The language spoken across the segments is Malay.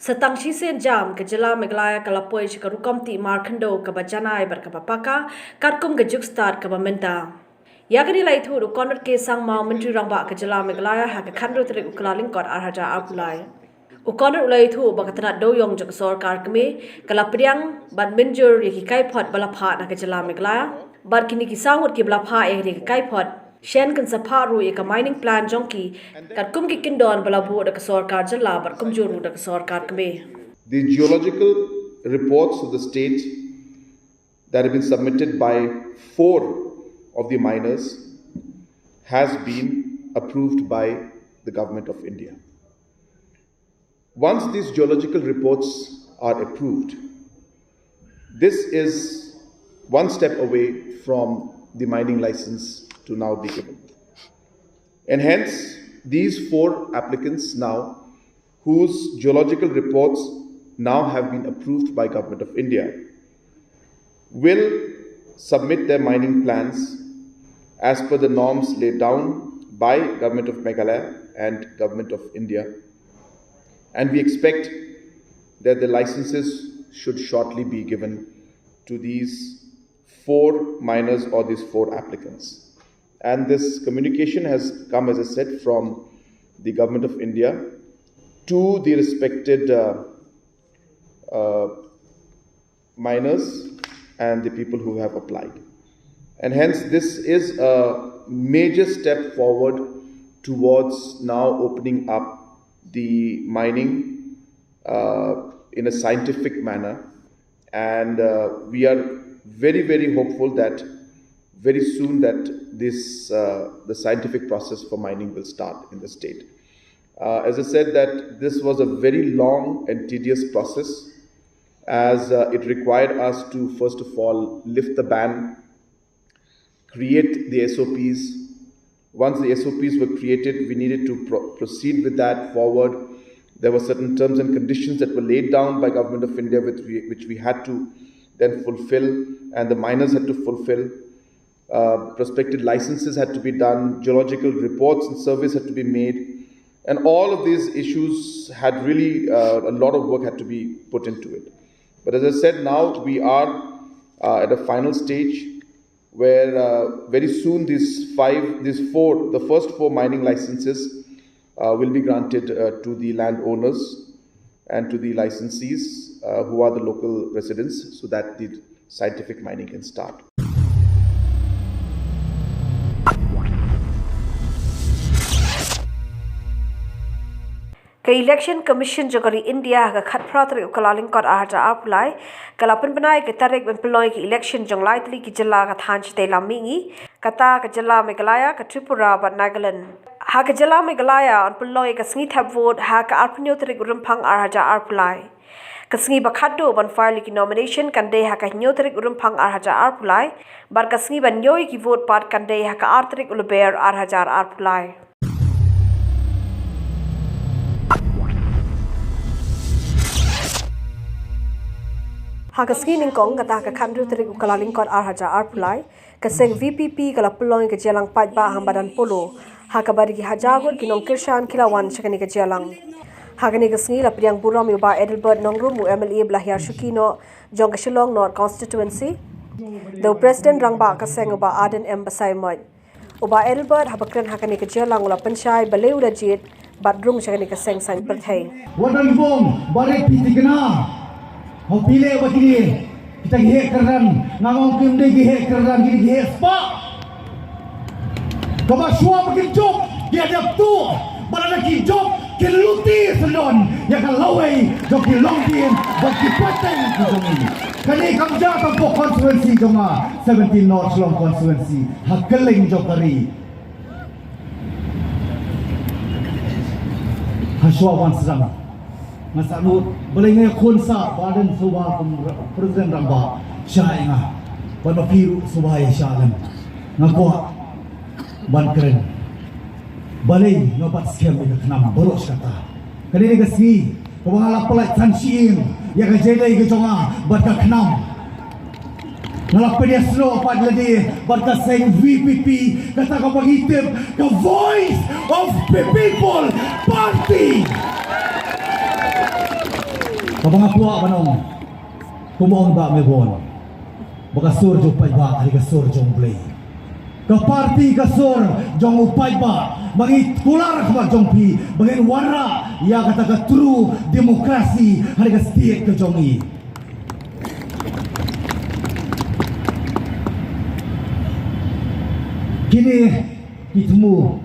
Setang shisen jam ke jela Meghalaya kalapoi shikarukom ti markando ke bajanai berkapapaka katkum ke jukstat ke bamenta. Yakini lai thu konot ke sang mau menteri rangba ke jela Meghalaya ha ke khandro trik uklaling kot arhaja apulai. Ukonot ulai thu bakatna doyong jok sarkar keme kalapriang ban menjur yaki kai phot balapha na ke jela Meghalaya bar kini ki sawut ki balapha e ke kai phot Shen kan saparu eka mining plan jongki kat kum ki kindon balabu da sarkar jala bar kum joru da sarkar kme. The geological reports of the state that have been submitted by 4 of the miners has been approved by the government of India. Once these geological reports are approved, this is one step away from the mining license to now be given. And hence, these 4 applicants now, whose geological reports now have been approved by Government of India, will submit their mining plans as per the norms laid down by Government of Meghalaya and Government of India. And we expect that the licenses should shortly be given to these 4 miners or these 4 applicants. And this communication has come, as I said, from the Government of India to the respected miners and the people who have applied. And hence, this is a major step forward towards now opening up the mining in a scientific manner. And we are very, very hopeful that very soon that the scientific process for mining will start in the state. As I said, that this was a very long and tedious process, as it required us to first of all lift the ban, create the SOPs. Once the SOPs were created, we needed to proceed with that forward. There were certain terms and conditions that were laid down by Government of India which we had to then fulfill, and the miners had to fulfill. Prospective licenses had to be done, geological reports and surveys had to be made, and all of these issues had really a lot of work had to be put into it. But as I said, now we are at a final stage where very soon the first 4 mining licenses will be granted to the landowners and to the licensees who are the local residents, so that the scientific mining can start. Ke election commission jogari India ga khatpra tari ukalaling kot arja apulai kalapan banai ke tarik benpeloi ki election jonglai tli ki jela ka thanch te lamingi kata ka jela Meghalaya ka Tripura ba Nagaland ha ka jela Meghalaya on peloi ka sngi thap vote ha ka arpnyo tari urumphang arja apulai ka sngi ba khaddo ban file ki nomination kande ha ka nyo tari urumphang arja apulai bar ka sngi ban nyoi ki vote part kande ha ka artrik ulber arja apulai. Hagaskin ning kong kata ka khandru trik ukalaling kot arhaja arpulai kaseng VPP kala pulong ke jelang pat ba hambadan polo hakabari ki hajagot kinong kirshan kilawan sakani ke jelang hagani gasngi la priang buram yuba Edelbert nongrumu MLA Blahya Shukino jong ka Shillong North constituency the president rangba kaseng uba Aden M Basai Mod uba Edelbert habakran hakani ke jelang ula panchai baleu rajit badrung sakani ke seng sang perthai wadan bom bare pitigna Hau pilih apa kini? Kita gihek keran, ngangong kim deh gihek keran gini gihek spa. Kau semua makin job, dia ada tu, berada ki job, keluti selon, yang kalawai, job ki longkin, bagi pateng ki jongi. Kini kamja tampo konstituensi jonga, 17 North Long konstituensi, hakeling job kari. Haswawan serang. Masanut boleh ngai konsa badan suba presiden ramba syai nga pada piru suba ya syalam ngakwa ban keren balai ngobat scam ina kenam boros kata kini gasi pemangala pelai tansiin ya ka jedai ke jonga bat ka kenam ngalap dia slow apa lagi bat ka seng VPP kata ka pagitip the voice of the people party Kapag kuha ka nung kumuong ba may bon. Baka surjo pa iba, kali ka surjong play. Kaparti ka sur, jong upay ba, bagi kular ka ba jong pi, bagi wara, ya kata ka true demokrasi, hari ka setiap ka jong i. Kini kitemu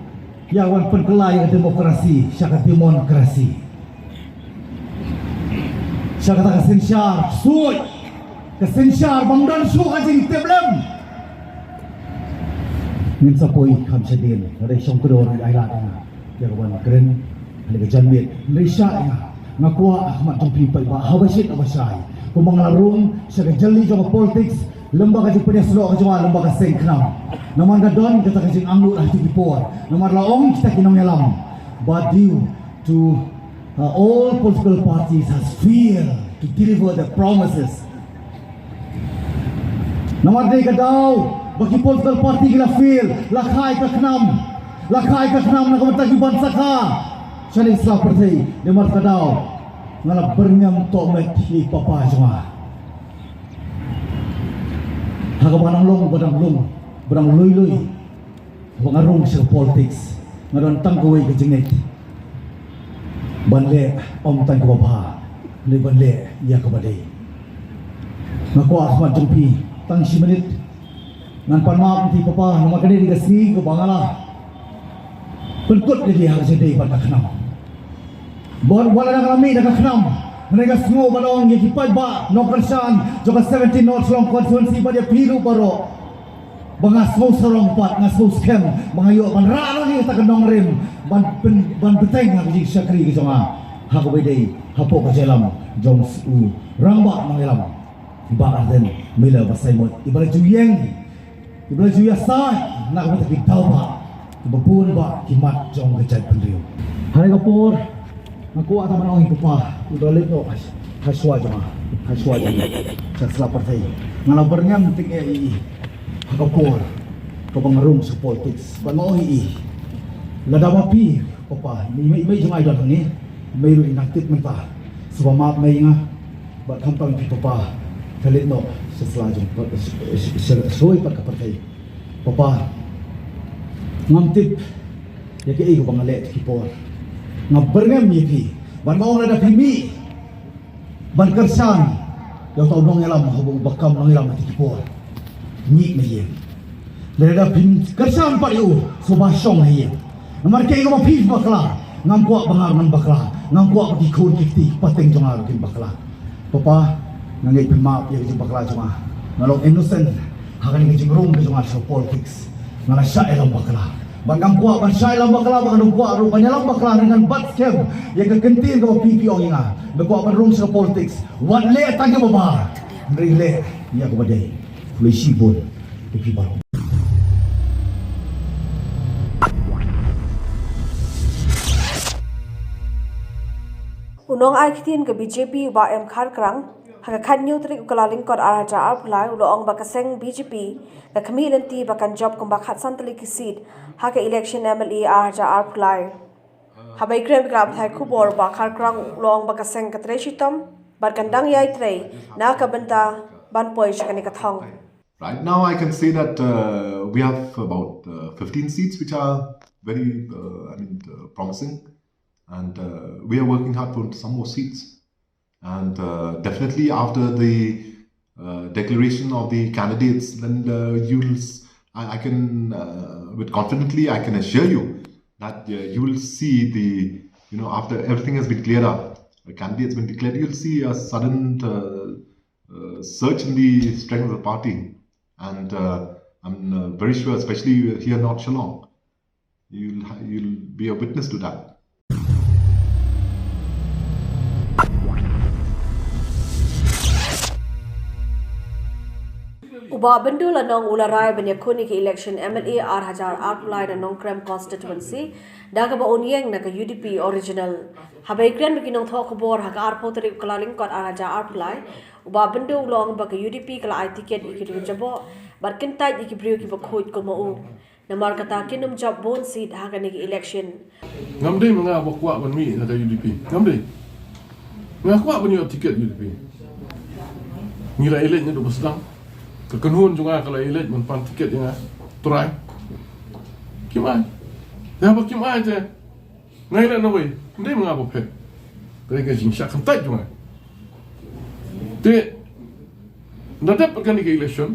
yawan penkelai demokrasi, syaka demokrasi. Syaka kata kesensyar, suy, kesensyar bangdan su kajing teblem. Ngin sapoi kam sedin, ada syong kedor di ailat nga. Ya kawan keren, ada kejanmit, Malaysia nga. Ngakua Ahmad Jompi pa iba, hawasit abasay. Kumang larung, syaka jeli jong politics, lembaga jeng penyeslo ke jua lembaga sengknam. Naman gadon kita kajing anglu lah tipor. Naman laong kita kinong yalam. But due to all political parties has failed to deliver the promises. Naman day kadaw, bagi political party gila fail, lakai ka knam na kamatagi bansa ka. Siya isla partai, naman kadaw, ngalap bernyam tomet hi papa jua. Haga badang long, badang luy, bangarong sa politics, ngaron tanggaway ka jingit. Banle, tan ko baba, ni banle, iya ka baday. Ngaku Ahmad Jompi, tang si menit, ngan panmaap ti papa, namakani di kasih ko bangala. Penkut ni dia haga day pada kenam. Wala na kami nakaknam. Mereka semua balong yang kipai ba nokersan juga 17 North Long Constituency pada piru baro bangas mau serong pat ngas mau scam mengayo ban rano ni ta kenong rim ban beteng ha ji sakri ke jonga ha ko bedei hapo ka jelam jong u ramba mangelam ba arden mila basai mot ibala juyeng ibala juya sa nak mata ki tauba ibapun ba kimat jong kecai pendriu hari kapur aku atau mana orang kupa udah leko haswa jama sa selapar saya ngalau berngam tik ai hakapor ko bangarung sa politics ban mo hi lada mapi kupa may jama idol ni may ru inaktif menta so map may nga ba kampang pi kupa kalit no sa slajong soy pagkapartay kupa ngamtip yaki ko bangalet kipor ngaberngam yipi ban mau ada pimi ban kersan yang tau dong yalam hubung bakam dong yalam mati kipor ni meyen ada pim kersan pa yu subasyong meyen namar kay ko mapif bakla ngamkuak bangar man bakla ngamkuak di kun kiti pateng jongar kin bakla papa nangay pimap ya kin bakla cuma ngalong innocent hakan ni jingrung ke jongar so politics ngala sya elang bakla Bangkang kuat, bansai lambak lah, bangkang kuat rupanya lambak lah dengan bat scam yang kegentin ke pipi orang ingat. Berkuat berung sa politics. Wat le tanya bapa. Beri le ya kepada polisi pun pipi baru. Unong ai kitin ke BJP ba em khar krang haga khanyu trik ukalaling kod araja arpulai uloong bakaseng BJP ka kami lenti bakan job kum bakhat santali kisit haga election MLA araja arpulai habai krem grab thai khubor ba khar krang uloong bakaseng katre shitom barkandang yai trei na ka banta ban poi shakani ka thong. Right now I can say that we have about 15 seats which are very promising, and we are working hard for some more seats. And definitely after the declaration of the candidates, then I can, with confidently, I can assure you that you will see after everything has been cleared up, the candidates been declared, you'll see a sudden surge in the strength of the party. And I'm very sure, especially here in North Shillong, you'll be a witness to that. Uba bendu la nong ularai banya kuni ke election MLA R1000 outline na nong Krem constituency daga ba onyeng na ka UDP original habai kren bagi nong thok bor ha ka arpo tari kalaling kot R1000 outline uba bendu long ba ka UDP kala ai ticket ikidu jabo barkin tai ikibrio ki ba khoj ko mo namar kata kinum job bon seat ha ka ni election ngamdei mga bakwa ban mi ada UDP ngamdei Ngaku apa punya tiket UDP. Ngira elit nya do sedang. Kekenhun juga kalau elit menpan tiket yang try. Kimai. Dah apa kimai je. Ngai nak nawi. Ndai mengapa pek. Mereka jingsyak kentai juga. Te nadap perkan di election.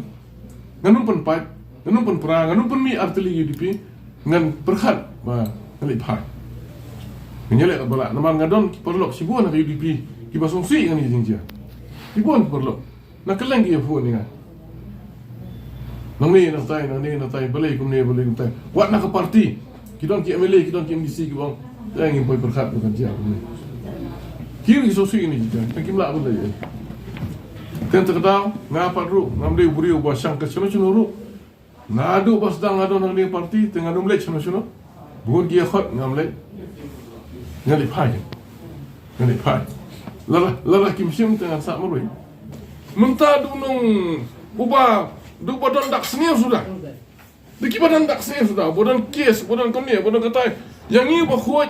Nganun pun pipe, nganun pun perang, nganun pun mi artili UDP ngan perhat ba ngalip hai. Menyelek bala naman ngadon perlok sibuan ke UDP ki basongsi ngan jingjia. Sibuan perlok. Nak keleng ki phone ni. Nang ni nak tai balai kum ni balai kum tai. Wat nak ke parti. Kidon ki MLA, kidon ki MDC ki bang. Saya ingin poi perhat bukan dia. Kiri sosok ini je. Tak kimla pun dah. Kan terkadang ngapa ru, ngamde buri ubah sang ke chino ru. Ngadu pas dang ngadu nang dia parti tengah numle chino. Bukan dia khot ngamle. Ngali pai. Lara kim sim tengah sak merui. Mentah dunung ubah du badan dak senior sudah. Diki badan dak senior sudah. Badan kes, badan kemia, badan katai. Yang ni ubah khot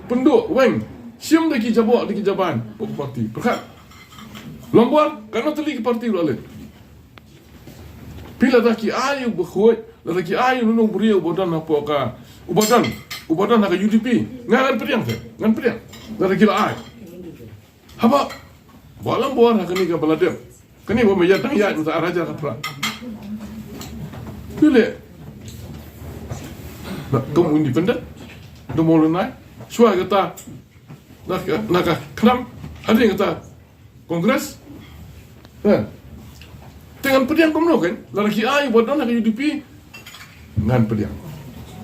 penduk weng. Sim diki jabok diki jaban parti. Perkat. Lombuan, karena teli ke parti boleh. Bila laki ayu berkuat, laki ayu nunung beri ubadan apa ka? Ubadan nak UDP. Ngan periang saya, ngan periang. Laki ayu. Haba, balam buan nak ni ke baladem. Kini buat meja tanya untuk araja kapra. Bila, nak kamu independen, tu mula naik. Suai kata, nak kenam, ada yang kata. Kongres, dengan pediang komno kan, lelaki ayu buat nak UDP, ngan pediang,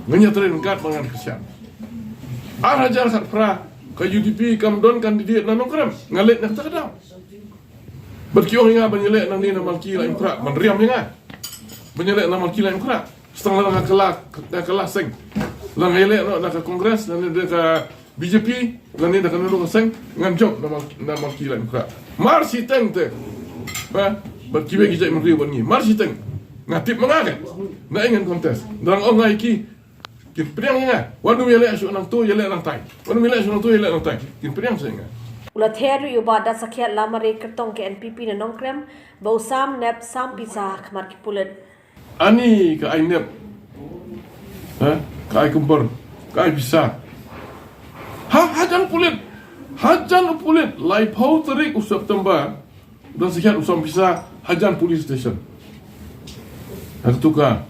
nganyaterin kat mangan kesian. Arajar kat pra ke UDP kamdon kandidat nanong krem, ngalet nak tak ada. Berkiong ingat menyelek nang ni nama kila imkra, mendriam ingat, menyelek nama kila imkra, setengah nak kelas seng, lang elek nak ke kongres, dan dia ke BJP, dan ni nak kena seng, ngan job nama kila imkra. Marsi teng te, berkibai kijai menteri bunyi. Marsi teng, ngatip mengaget, nak ingin kontes. Dan orang iki, kin periang ingat. Wanu yelek asyuk nang tu yelek nang tai. Wanu yelek asyuk nang tu yelek nang tai. Kin periang saya ingat. Ulat heru ibadat sakiat lamare kertong ke NPP na nongkrem, bau sam nep sam pisah kemar kipulet. Ani ke ai nep, ke ai kembar, ke ai pisah. Hajan pulit, lai pau terik September dan sekian usam pisah Hajan Police Station. Aku tukar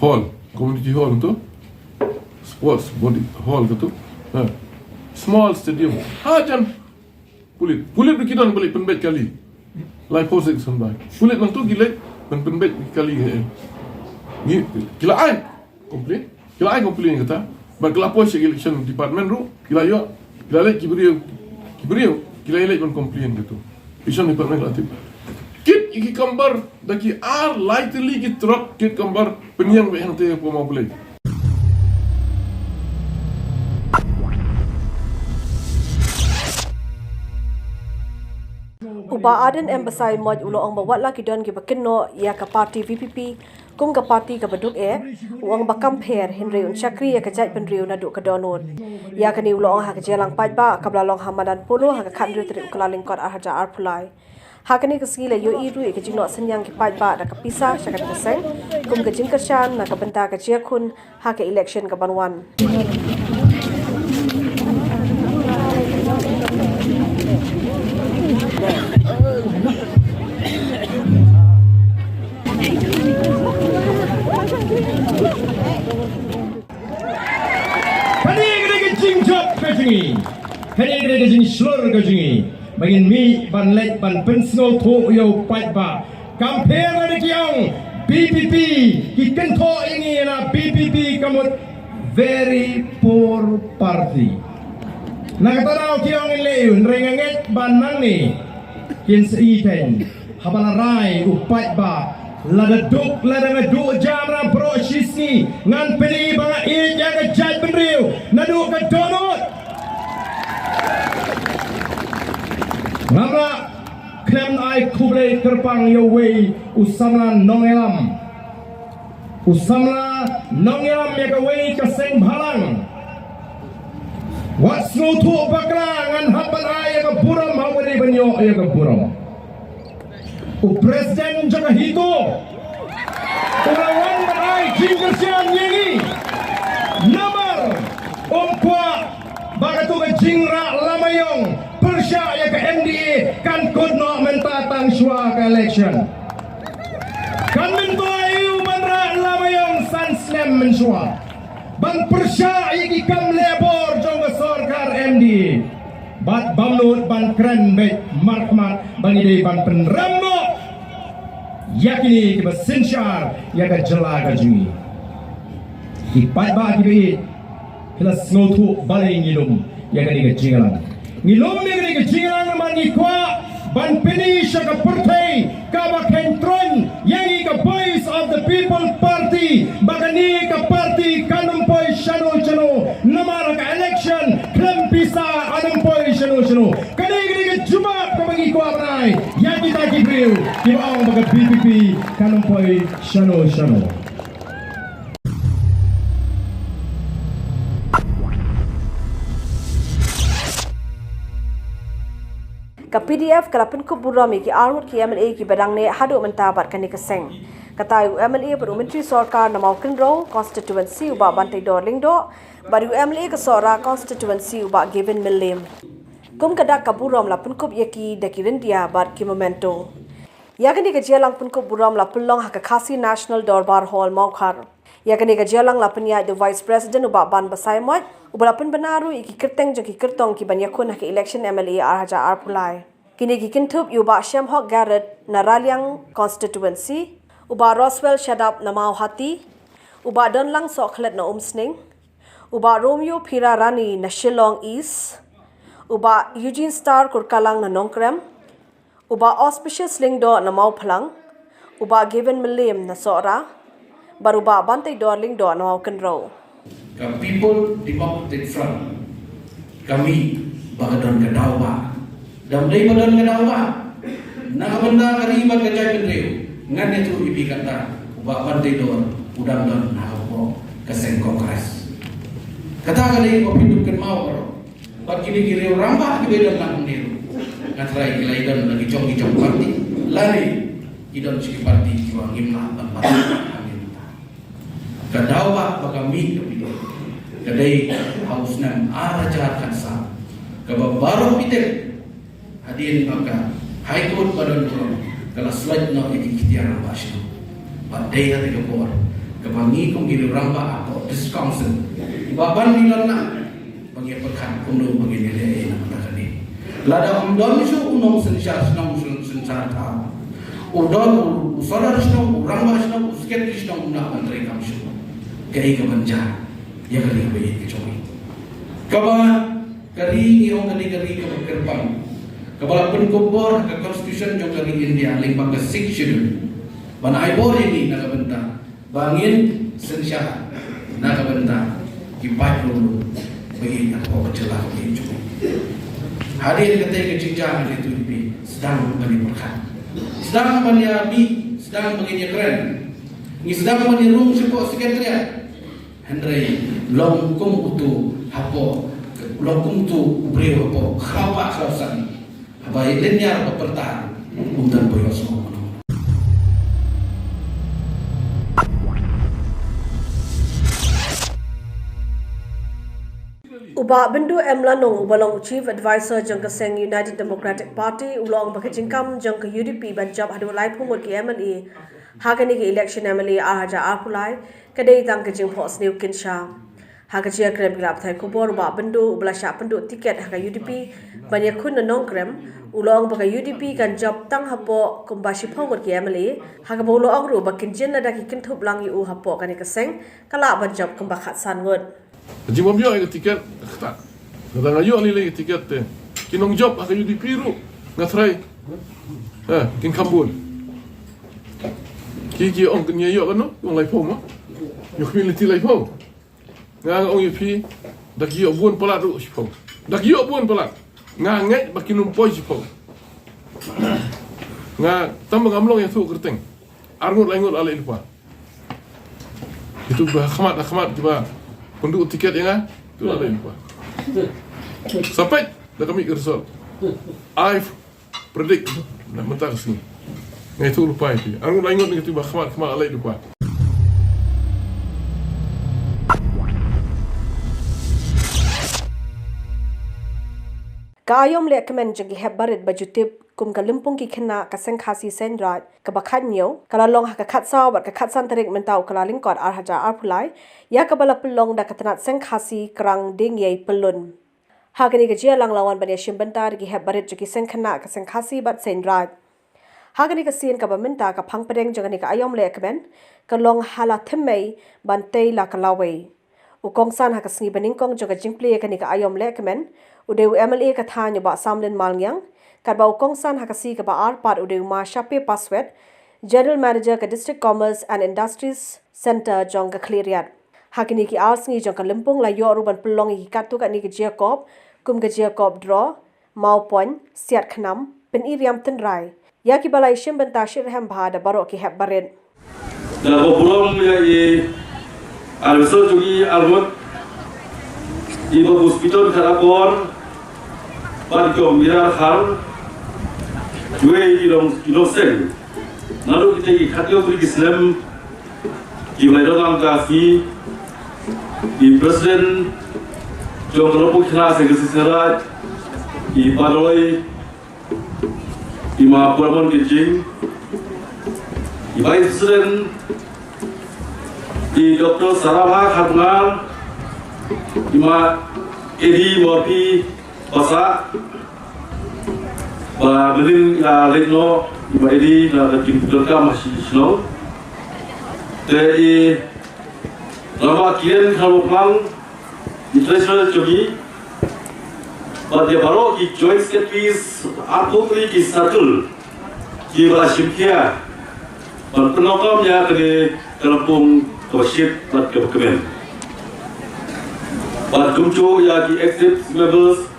hall, community hall tu, sports body hall tu, small stadium. Hajan pulit berkidan balik penbet kali. Lai pau terik sampai. Pulit lang tu gila penbet kali. Gila ai komplain kata. Berkelapor si election department ru, kila lek kiberiu, kila lek pun komplain gitu. Election department relatif. Kit iki gambar daki lightly ki truck kit gambar penyang yang te mau boleh. Uba aden embasai moj ulo ang bawat laki don ki bakino ya ka parti VPP kum ka parti ka baduk uang bakam pher Henry un Chakri ya ka jai penriu na duk ka donut ya ka ni ulo ang ha ka jelang pai ba ka blalong hamadan polo ha ka khandri tri ukalaling kot arhaja arpulai ha ka ni ka sila yo iru ka jingno senyang ki pai ba da ka pisa syakat keseng kum ka jingkashan na ka benta ka jiakun ha ka election ka banwan. Hari ini kita seluruh kejungi, bagian mi ban lek ban pensel tu yo pipe ba, campaign ada kiang BPP, kita tu ini na BPP kamu very poor party. Nak tahu kiang ini renganget ban nang ni, kin seiten, habalarai pipe ba. Lada ngeduk jamran proses ni ngan peli banga i jaga jaj benriu nadu ke donut ngamra krem ai kuble terpang yo wei usamla nongelam ya ke wei ke seng bhalang What's no to bakrangan hapan ay ka buram hawali banyo ay ka buram. O Presiden jaga hito. Urawan ay jingkersian yengi. Namar ompwa bagato ka jingra lamayong Persya ya ka MDA kan kodno mentatang syua ka election. Kan mento ayu manra lamayong sanslem mensua. Ban Persya iki kam lebor jong sorkar MDA. Bat bamlut ban kren bet markmat bangide ban penramno. Yakini kiba sinsyar yaga jelaga jungi. Ipat ba kibi kila snotu balai ngilum yaga ni jingalang. Ngilum ni jingalang naman ni kwa ban pini siya ka partai ka bakentron yang ka voice of the people party bagani ka party kanumpoy shano chano namara ka election klempisa anumpoy shano chano kani ka jumap ka bagi kwa nay yang kita kibriu kibaong baga BPP kanumpoy shano chano. Ka PDF kalapin ko burami ki armut ki MLA ki badang ne hadu mentabat kani keseng. Kata MLA baru Menteri Sorkar na mau kenro constituency uba bantai dorling do baru MLA ke sora constituency uba given milim. Kum kada ka buram lapun kup yaki dakirin dia bar ki momento. Yakani ka jelang pun kup buram lapulong haka Khasi National Dorbar Hall Maukhar. Yakani ka jelang lapun ya the Vice President uba ban basai moy Ubalapun benaru iki kerteng jong ki kertong ki banyakun hak election MLA arhaja arpulai. Kini ki kintup uba Syam Hok Garrett Naraliang constituency, uba Roswell Shadap Namau Hati, uba Donlang Soklet na Umsning, uba Romeo Pira Rani na Shillong East, uba Eugene Star Kurkalang na Nongkrem, uba Auspicious Lingdo na Mau Phalang, uba Given Milim na Sora, baruba Bantai Dorling do na Mau Kenro. Ka People Democratic Front kami bagadon kadawa damdai badan kadawa nakabanda kariba kajay pendreo ngan itu ibi kata uba bantai dor udang don nakapo kaseng kongres kata kali ko pindukan mau karo pag kini ramba kibedon lang niru ngatray kilaidon lagi jong parti lani idon si parti kiwang imna tempat kadawa bagami kadai haus nam araja kansa kababarong pitek hadin maka high court badan turun kala slide no ikitiara basyo badai hati kapor kabangi kong giliran ba ako discouncil ibaban nilan na bagi perkan kuno bagi nilai na matakani lada umdon isu unong sensar ta udon usara risno urang basno usket risno una antri kamsyo kai kabanja ya kali bayi kecoki kaba kali ni orang kali kerbang kabala penkobor ke constitution jong kali India limbang ke 6 schedule bana aibor ini nak benta bangin sensyah nak benta kipat dulu bagi apa bercelah bagi cukup hadir ketika cijang itu lebih sedang bagi berkat sedang bagi abi sedang bagi keren ni sedang bagi room support sekretariat Hendrai longkung utu hapo longkung tu brio hapo khapa khausan habai linyar pepertan undan boyos mo Uba Bindu M. Lanong Ubalong Chief Advisor jang Keseng United Democratic Party ulong bakajingkam jang ke UDP banjab hadu lai phumut ki MLA hagani ki election MLA arhaja arpulai kadai tang kejing pos new kinsha hagajia krem grab thai kubor Uba Bindu ubelasha pendu tiket haga UDP banyakun nong krem ulong baka UDP kan job tang hapo kumbashi phumut ki MLA haga bolo angru bakinjin nada ki kintup lang yu hapo kani Keseng kala banjab kumbakat sangut Haji Mabio ay tiket tak. Kata ngayo ali lagi tiket te. Kinong job akan di piru ngatray. Kin kambul. Kiki ong kenya yo kano ong lai pom. Yo community lai pom. Nga ong yupi daki yo buon pala ru sipom. Daki yo buon pala. Nga ngai bakinum poi sipom. Nga tambang amlong yang tu kerteng. Arngut laingut ale lupa. Itu bah khamat coba. Penduduk tiket yang tu ada lupa. Sampai dah kami ke result. I predict nak mentang sini. Ngai tu lupa itu. Aku dah ingat dengan tiba khamat alai lupa. Kaayom le kemen jagi hebarit bajutip kum kalimpung ki kena kaseng khasi senrat ka bakhanyo kala long ha ka khatsa wat ka khatsan tarik mentau kala lingkot ar haja ar pulai ya ka bala pelong da katanat seng khasi krang ding yei pelun ha kani ka jia lang lawan bania shimbentar ki hebarit jagi seng kena ka seng khasi bat senrat ha kani ka sien ka bamenta ka phang pedeng jagani ka ayom le kemen ka long hala themei bantei la kalawe ukong san ha ka sngi beningkong jaga jingple kani ka ayom le kemen udeu MLA ka thanya ba samlen malngyang kat ba ukong san hakasi ka ba ar pat udeu ma shape password general manager ka district commerce and industries center jong ka cleariat hakini ki ar sngi jong ka limpong la yo ruban pelong ki katu ka ni ka jacob kum ka jacob draw mau pon siat khnam pen iriam tin rai ya ki balai shim benta shir hem bha da baro ki heb barin da bo pulong ya e also jogi almot ibo hospital kharapon ban ko mirar khal due ilong sen nalu kita ki khatio pri islam ki mai dong ka fi di president jong lopo khna se gesi serat ki paroi ki ma puramon ki jing ki vice president ki dr sarabha khatngal ki ma edi mopi Pasa ba belin la letno iba edi la tim belka masih snow te i lama kien kalau plang di treasure jogi ba dia baro ki joint secretaries aku ki circle ki ba simkia ban penokam ya ke kampung kawashit bat ke kemen ba kumcu ya ki exit members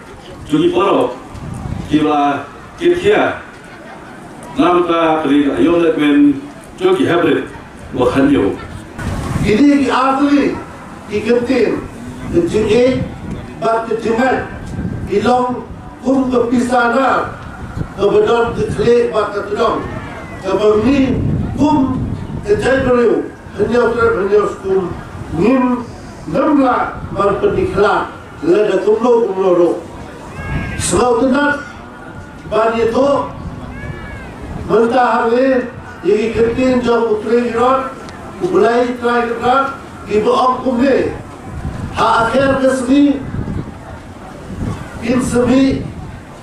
Jogi paro, kila kia, namka kali ayom lekmen jogi hybrid, wahanyo. Ini asli ikentin, kejengik, bat kejengat, ilong kum kepisana, kebedon keklik bat ketedong, kebemi kum kejai beriu, hanya kum nim namla ban pendiklat, lada kumlo. Sebab tenat bani itu mentah hari jadi kertin jauh putri rot mulai try kerat ibu om kumne ha akhir kesini in semi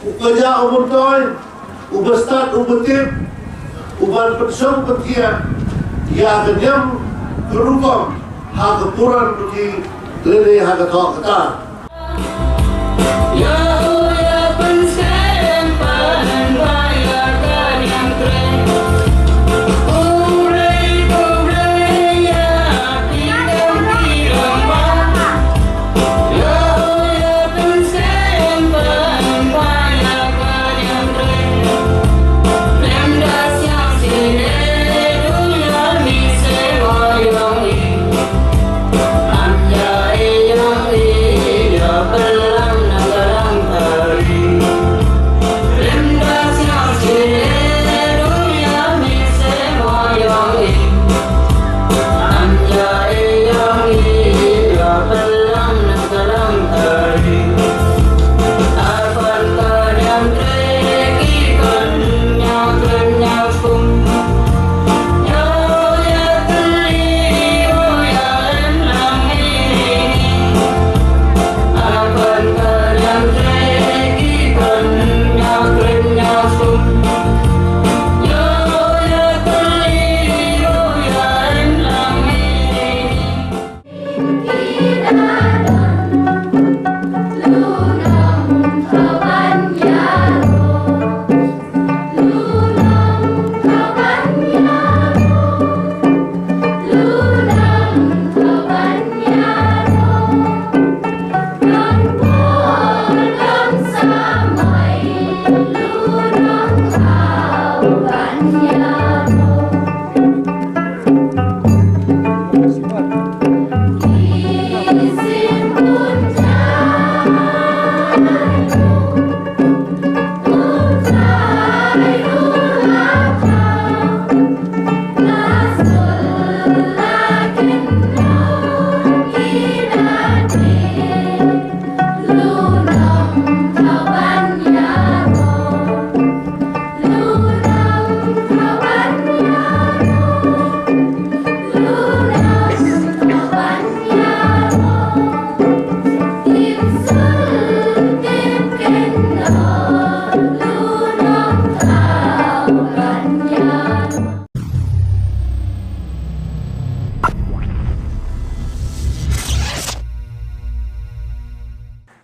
ukaja umur toy ubestat ubetip uban pensong petia ya kenyam kerukom ha kepuran pergi lele ha ketok ketar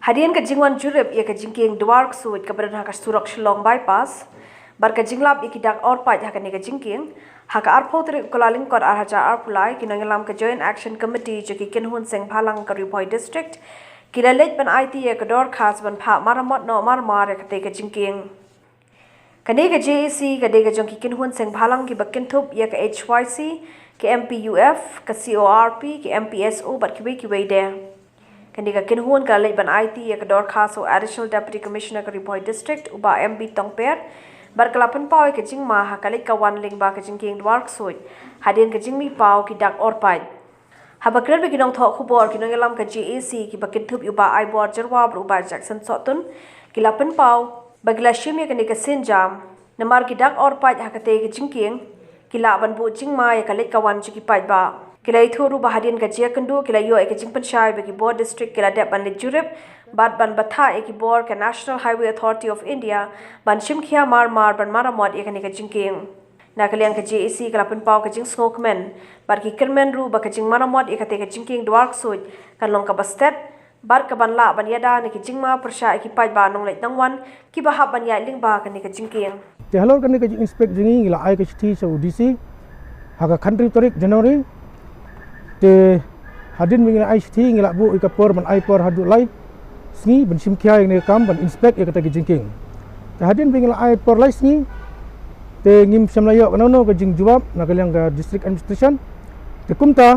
Hadian ke jingwan jurip ia ke jingking Dwark Suit ke badan hak Surok Shillong bypass. Bar ke jinglap ikidak orpat hak ni ke jingking. Hak arpo teri kolaling kod arhaja arpulai kinangilam ke Joint Action Committee joki kinhun seng palang ke Ripoy District. Kila lej ban IT ia ke dor khas ban pak maramot no marmar ia ke jingking. Kani ke JEC ke dega jong ki kinhun seng palang ki bakin tup ia ke HYC ke MPUF ke CORP ke MPSO bat kiwi de. Kani ka kinhun ka lej ban IT ya ka dor khaso Additional Deputy Commissioner ka Ripoy District uba MB Tongper bar kalapan pau ke jingma ha ka lej ka wan ling ba ka jingking Dwark Suit hadin ka jingmi pau ki dak orpai ha bakran be kinong tho khubor kinong elam ka GAC ki bakin thup uba ai bor jarwa uba Jackson Sotun ki lapan pau bagla shimya kani ka sinjam namar ki dak orpai ha ka te ka jingking ki la ban bu jingma ya ka lej ka wan chi ki pai ba kila ithuru bahadian ka jia kendu kila yo ek jingpan shai bagi board district kila dep ban jurip bat ban batha ek board ka National Highway Authority of India ban shimkhia mar ban maramot ek ni ka jingking na kalian ka JEC kala pen pau ka jing smokeman bar ki kermen ru ba ka jing maramot ek te ka jingking Dwark Suit kan long ka bastet bar ka ban la ban yada ni ki jingma persha ek pai ba nong leit nangwan ki ba hab ban ya ling ba ka ni ka jingking te halor kan ni ka inspect jingi ila ai ka thi so DC haka country torik January te hadin mingin ai thi ngila bu ikapor ban ai por hadu lai sngi ban simkhia ing ne kam ban inspect ya kata jingking te hadin mingin ai por lai sngi te ngim samlayo kanono ka jing jawab na kaliang ka district administration te kumta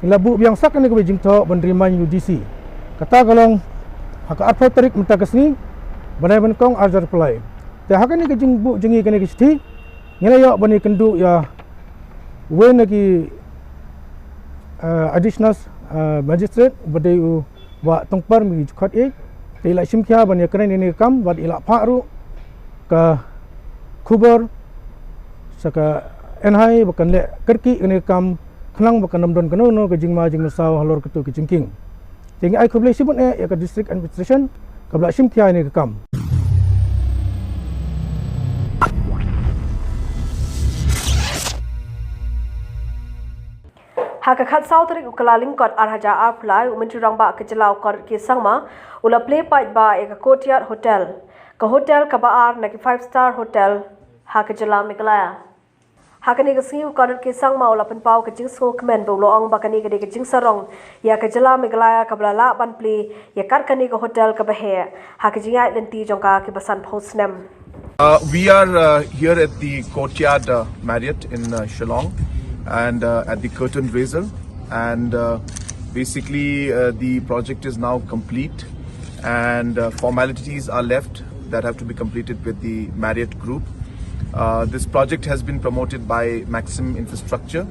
ngila bu biang sak ne ka jing tho ban remind UDC kata kalong haka arpo tarik menta ka sngi banai ban kong arjar play te haka ni ka jing bu jingi ka ne ki thi ngila yo ban kendu ya wen ki additional magistrate badai wa tongpar mi khot e te la simkhia ban ya kren ni kam bad ila pharu ka khubor saka enhai bakan le kerki ni kam khlang bakan namdon kano no ka jingma jing saw halor ketu ki jingking tingi ai khuble sibun e ya ka district administration kabla simkhia ni ka kam Haka khat sau tarik ukalaling kot arhaja arpulai umentri rangba ke jelau kot ki sangma ula play pait ba eka courtyard hotel ka hotel ka baar na ki 5-star hotel haka jela Meghalaya haka ni ka singu kot ki sangma ula pen pau ka jing smokeman bo lo ong ba kani ka de ka jing sarong ya ka jela Meghalaya ka bla la ban play ya kar kani ka hotel ka bahe haka jingai lenti jongka ki basan postnem We are here at the Courtyard Marriott in Shillong and at the curtain raiser, and basically the project is now complete and formalities are left that have to be completed with the Marriott Group. This project has been promoted by Maxim Infrastructure,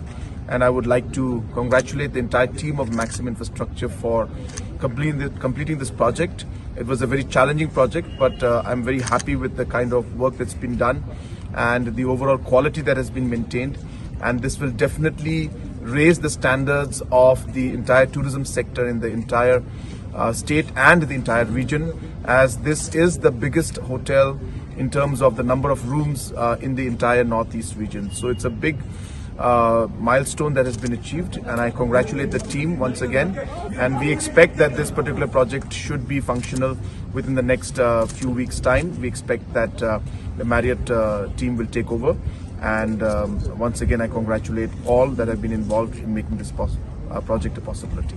and I would like to congratulate the entire team of Maxim Infrastructure for completing this project. It was a very challenging project, but I'm very happy with the kind of work that's been done and the overall quality that has been maintained. And this will definitely raise the standards of the entire tourism sector in the entire state and the entire region, as this is the biggest hotel in terms of the number of rooms in the entire northeast region. So it's a big milestone that has been achieved, and I congratulate the team once again, and we expect that this particular project should be functional within the next few weeks time. We expect that the Marriott team will take over, and once again I congratulate all that have been involved in making this project a possibility.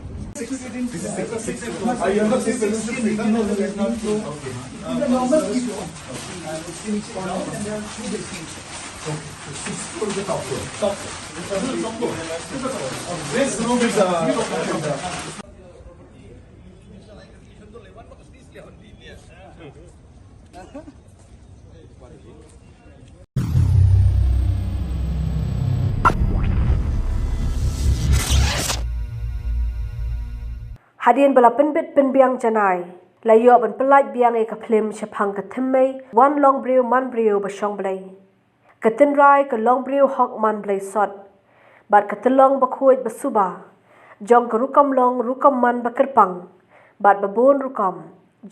Hadian bala penbit penbiang janai layo ban pelait biang e ka phlim chapang ka themmei wan long brew man brew ba shong blai ka tin rai ka long brew hok man blai sot bat ka telong ba khuit ba suba jong ka rukam long rukam man ba kerpang bat ba bon rukam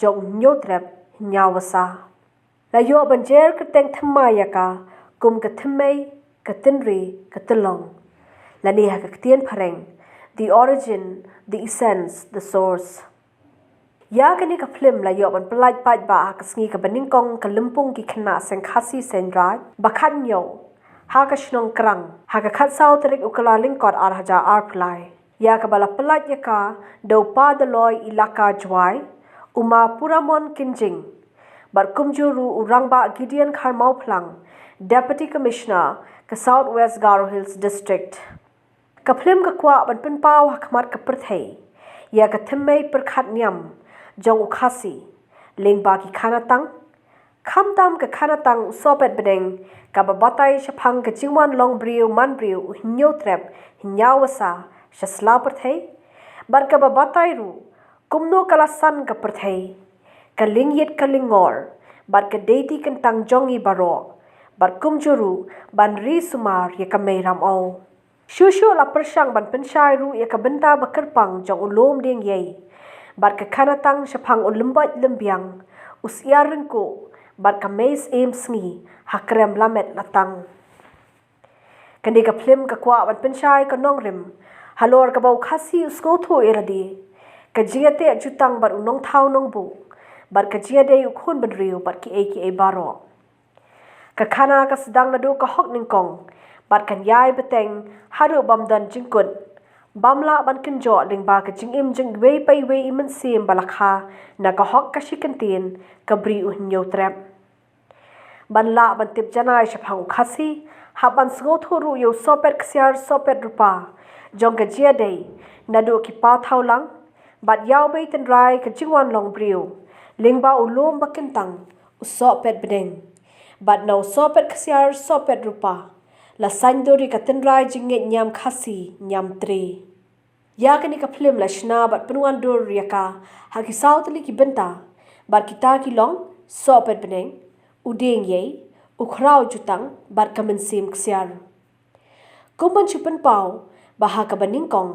jong nyotrep nyawasa layo ban jer ka teng themmaya ka kum ka themmei ka tin ri ka telong lani ha ka tien phareng the origin, the essence, the source. Ya kini ka film la yo ban pelaj pat ba ka sngi ka beningkong ka lempung ki khna seng khasi senrai bakhan yo ha ka shnong krang ha ka khat sau terik ukala lingkot ar haja ar plai ya ka bala pelaj ya ka do pa de loy ilaka jwai uma puramon kinjing bar kumjuru urang ba Gideon Kharmau Plang Deputy Commissioner ka South West Garo Hills District ka film ka kwa ban pen pau hakmat ka perthei ya ka themmei perkhat nyam jong ukhasi lengba ki khanatang khamtam ka khanatang sopet bedeng ka babatai shaphang ka chingwan long briu man briu hinyo trap hinyawasa shasla perthei bar ka babatai ru kumno kalasan ka perthei ka lingyet ka lingor bar ka deiti kentang jongi baro bar kumjuru ban ri sumar ya ka meiram au shushu la persyang ban pensyai ru ya ka benta bakerpang jong ulom ding yei bar ka khanatang shaphang ulembat lembiang usia rengko bar ka meis em sngi hakrem lamet latang kani ka film ka kwa ban pensyai ka nongrim halor ka bau khasi usko tho eradi ka jiate jutang bar unong thau nongbu bar ka jiade ukhon ban riu bar ki e baro ka khana ka sedang nadu ka hok ningkong bar kan yai beteng haru bamdan jingkut Bamla ban kenjo lingba ka jingim jing wei pai wei imen sim balakha na ka hok ka shikantin ka bri unyo trap ban la ban tip janai shaphang khasi haban sngo thoru yo sopet ksyar sopet rupa jong ka jia dei nadu ki pa thaulang bat yaw bei ten rai ka jingwan long briu lingba ulom bakentang usopet bedeng bat no sopet ksyar sopet rupa la sandori ka ten rai jinge nyam khasi nyam tri ya kani ka film la shna bat penuan dur yaka haki sautli ki benta bar kita ki long sopet beneng udeng ye ukrau jutang bar kamen sim ksyar kumban chupan pau baha ka baningkong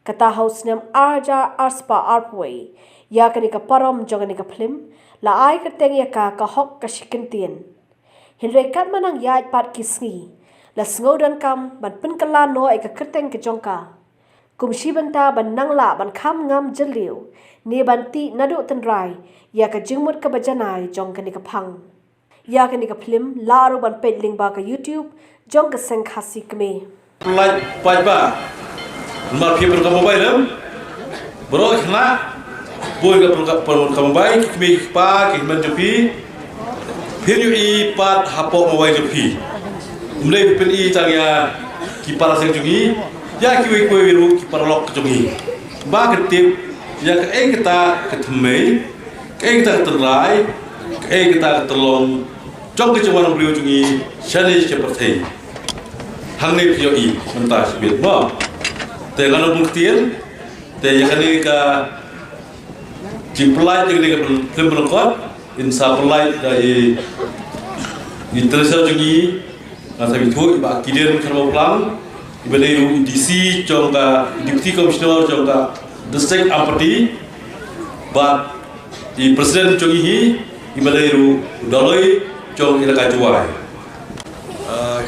kata haus nam arja arspa arpway ya kani ka param jogani ka film la ai ka teng yaka ka hok ka shikintin hinre kat manang yai pat kisngi la sngodan kam ban pen kala no ai ka kerteng ke jongka kumshi banta ban nangla ban kham ngam jeliu ni banti nadu tenrai ya ka jingmut ka bajanai jong kani ka phang ya kani ka film laru ban pedling ba ka YouTube jong ka seng khasi kme Pelaj pajba mar phi per ka mobile bro khna boy ka per ka mobile kmi pa ki man jupi phir yu i pat hapo mobile jupi mulai pen i tangya ki para seng jungi ya ki wi ko wiru ki para lok jungi ba ketip ya ka kita ketmei kita terlai kita terlong jong ke cuman beliau jungi shani seperti hangni pio i mentas bit mo te kalau buktian te ya kani ka jiplai jadi ka belengkot insya Allah dari interesa jungi asa bitu ba Gideon Kharmau Plang ibadai DC jongka Deputy Commissioner jongka District Ampati ba di Presiden jongi hi ibadai daloi jong ila kajuai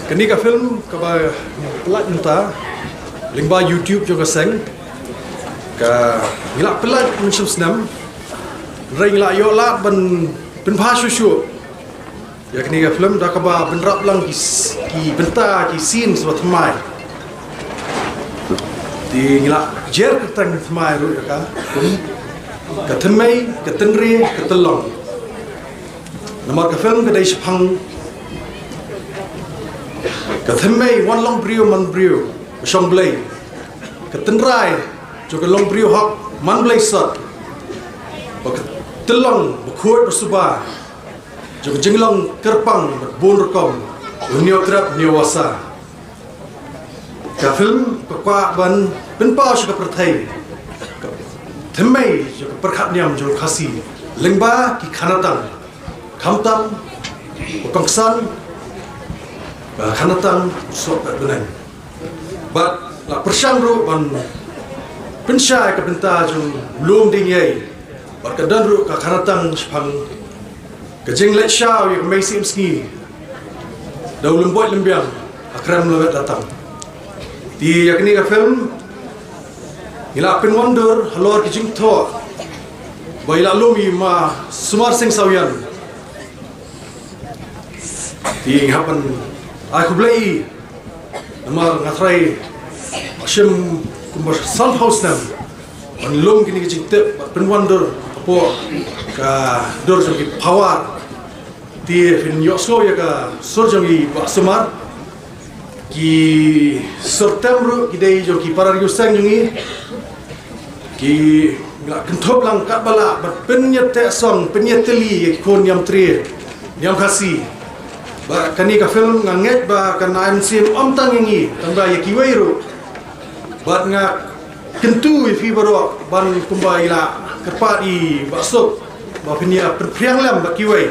kani ka film ka ba pelat nuta lingba YouTube juga seng ka ngila pelat musim senam ring la yo la ban ben pha shu ya kini ka film da ka ba ben rap lang ki benta ki scene so thamai di ngila jer ka tang thamai ru ka ka thamai ka tenri ka telong namar ka film ka dai shphang ka thamai wan long brio man brio shong blai ka tenrai jo ka long brio hok man blai sat ba telong bukhot bersuba jo jinglong kerpang bon rekom unio trap niwasa ka film ka kwa ban ben pa shi ka perthai themai jo ka perkhat niam jo khasi lengba ki khanatang khamtam kongsan ba khanatang so ba benang ba la persyang ro ban pensyai ka benta jo lom ding yai Barkadan ru ka khanatang shpang ka jinglet shaw yak mai sim ski daw lembot lembiang akram lewat datang di yakni ka film ila pen wonder halor ki jing tho baila lumi ma Sumar Singh Sawian di hapan aku beli nama ngatrai asyam kumbar Sun House nam lum kini kecik penwonder apa ka dor jogi power di fin yoslo ya ka sur jogi Pak Sumar ki September kidai jogi para yusang jungi ki nggak kentop lang kat bala penyet tek song penyet teli kon yam tri yam kasi ba kani ka film nganget ba kan MC om tang yangi tamba ya kiwairu ba nga kentu fi baro ban kumba ila kerpadi basuk ba pinya priang lam ba kiwai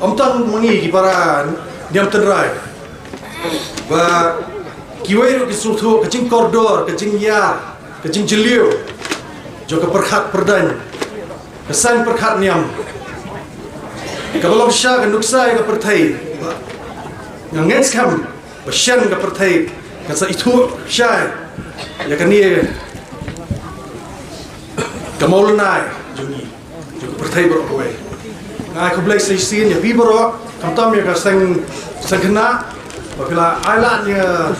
om tang mangi ki para yam tenrai ba kiwairu ki sultu kecing koridor kecing ya kecing jeliu juga perkhat perdan kesan perkhat niam kabalom sya kan duksai ka perthai ngangets kam basyan ka perthai kasa itu sya ya kan ni kamaulnai jungi juga perthai beroi ngai ko blai sin ya biboro kamtam ya ka sangkena apabila ailan ya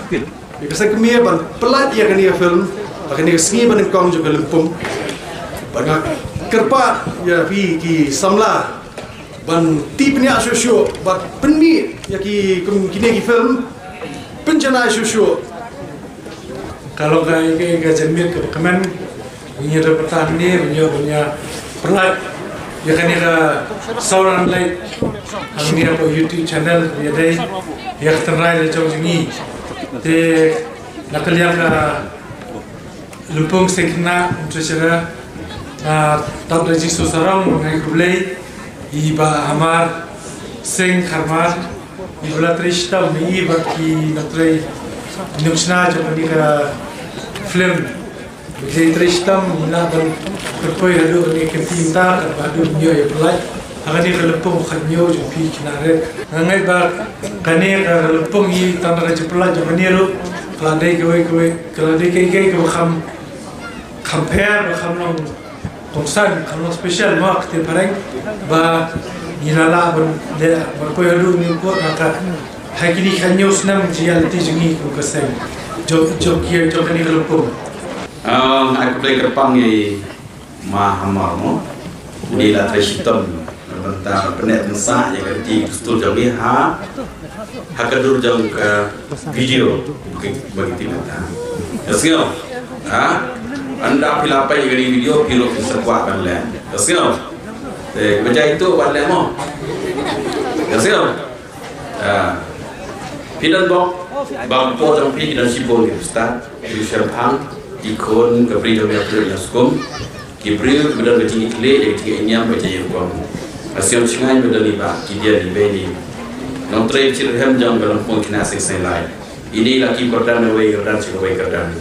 ka sangkemia ban pelat ya kan ya film akan ni sengi ban kong juga lempung banyak kerpat ya pi ki samla ban tipnya shosho bat penmi ya ki kini ki film pencana shosho kalau kayak jemir ke kemen punya reportan ni punya pelat ya kan ya sauran lain hal ni apa YouTube channel ya deh ya terai le jauh ni te nak lihat Lumpung sekna untuk tak lagi susah mengenai kublai iba hamar seng kharmar iba trista mi iba ki natrai nuksna jadi ka film jadi trista mina dan berkoi lalu ni ketinta berbadu nyo ya pelai akan ni lumpung khanyo jadi pi kinare ngai ba kani lumpung i tanah raja pelai jadi ni lu keladai keladai kham compare khamlong tongsan khamlong special mark te pareng ba nilala berkoi halu ni ko maka hakini khanyo snam jial ti jungi ko kasai jo kier jo kani lumpung aku play kerpang ni mahamar mo ni la treshitom bentar penet masa yang di stul jami ha hakadur jang video bagi timata esio ha anda pilapai dari video pilot sekuat banlan esio baca itu banlan mo esio pidan bok bang po jang pi dan sibol ustaz di Serpang ikon kebri jam yang skum kibri bedan beci ikle jadi tiga inyam baca yang bom esio singai bedan liba kidia di beni non trade cirhem jang dalam pun kena sing lain ini lagi kerdan away kerdan sikaway kerdan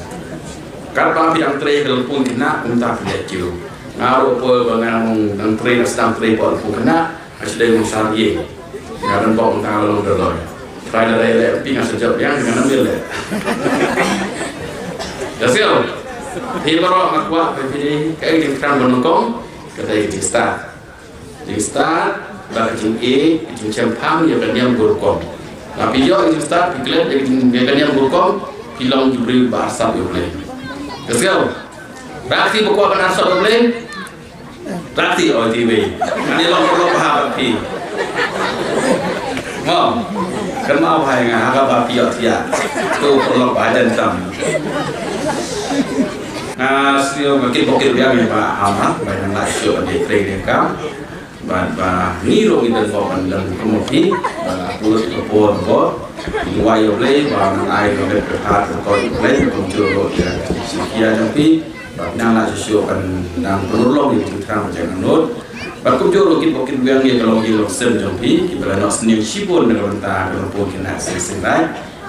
karpa bidang trade dalam pun kena unta pilih ciu ngaruh apa bangang nang trade sedang trade pun kena asyik mengsabi ngaran bau unta lalu dolor try dari leping asal yang dengan ambil le dasio hibaro makwa pilih kayak di kran menongkong kata di start bagi jing Sempang ya kan yang burukong tapi yo jing start piklet jing kan yang burukong kilong jubri bahasa boleh let's go berarti buku akan asal boleh berarti oh TV ini lo paham pi mau kan mau apa yang agak bapi ya tu perlu badan tam nah sio makin biar ya Pak Ahmad banyak lah show di training camp ba ngiro ngidan ko dan kemudian pulut lepon iwai oleh ba ai lo ke hat ko oleh kunjuro ya sekian tapi nang la sio kan nang perlu di terang jangan not ba kunjuro kita biang ya kalau ngiro sen jampi kita nak seni sibon dengan ta lampung kena sing-sing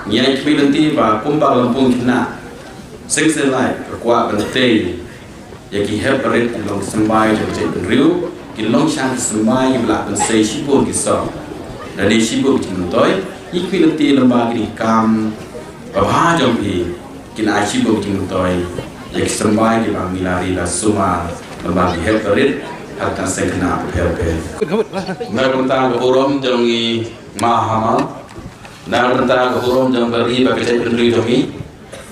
nyai kbilenti ba kumbang lampung kena sing-sing berkuat bentai ya ki heparit long sembai jadi riu kilong sang semai belakang saya sibuk kisah dan dia sibuk cintoi ikut nanti lembaga di kam bahwa jampi kina sibuk cintoi yang semai di bang milari la suma lembaga heparit harkan sengkena PLP. Nagpunta ke forum jangi mahama. Nagpunta ke forum jang beri bagi cai pendiri kami.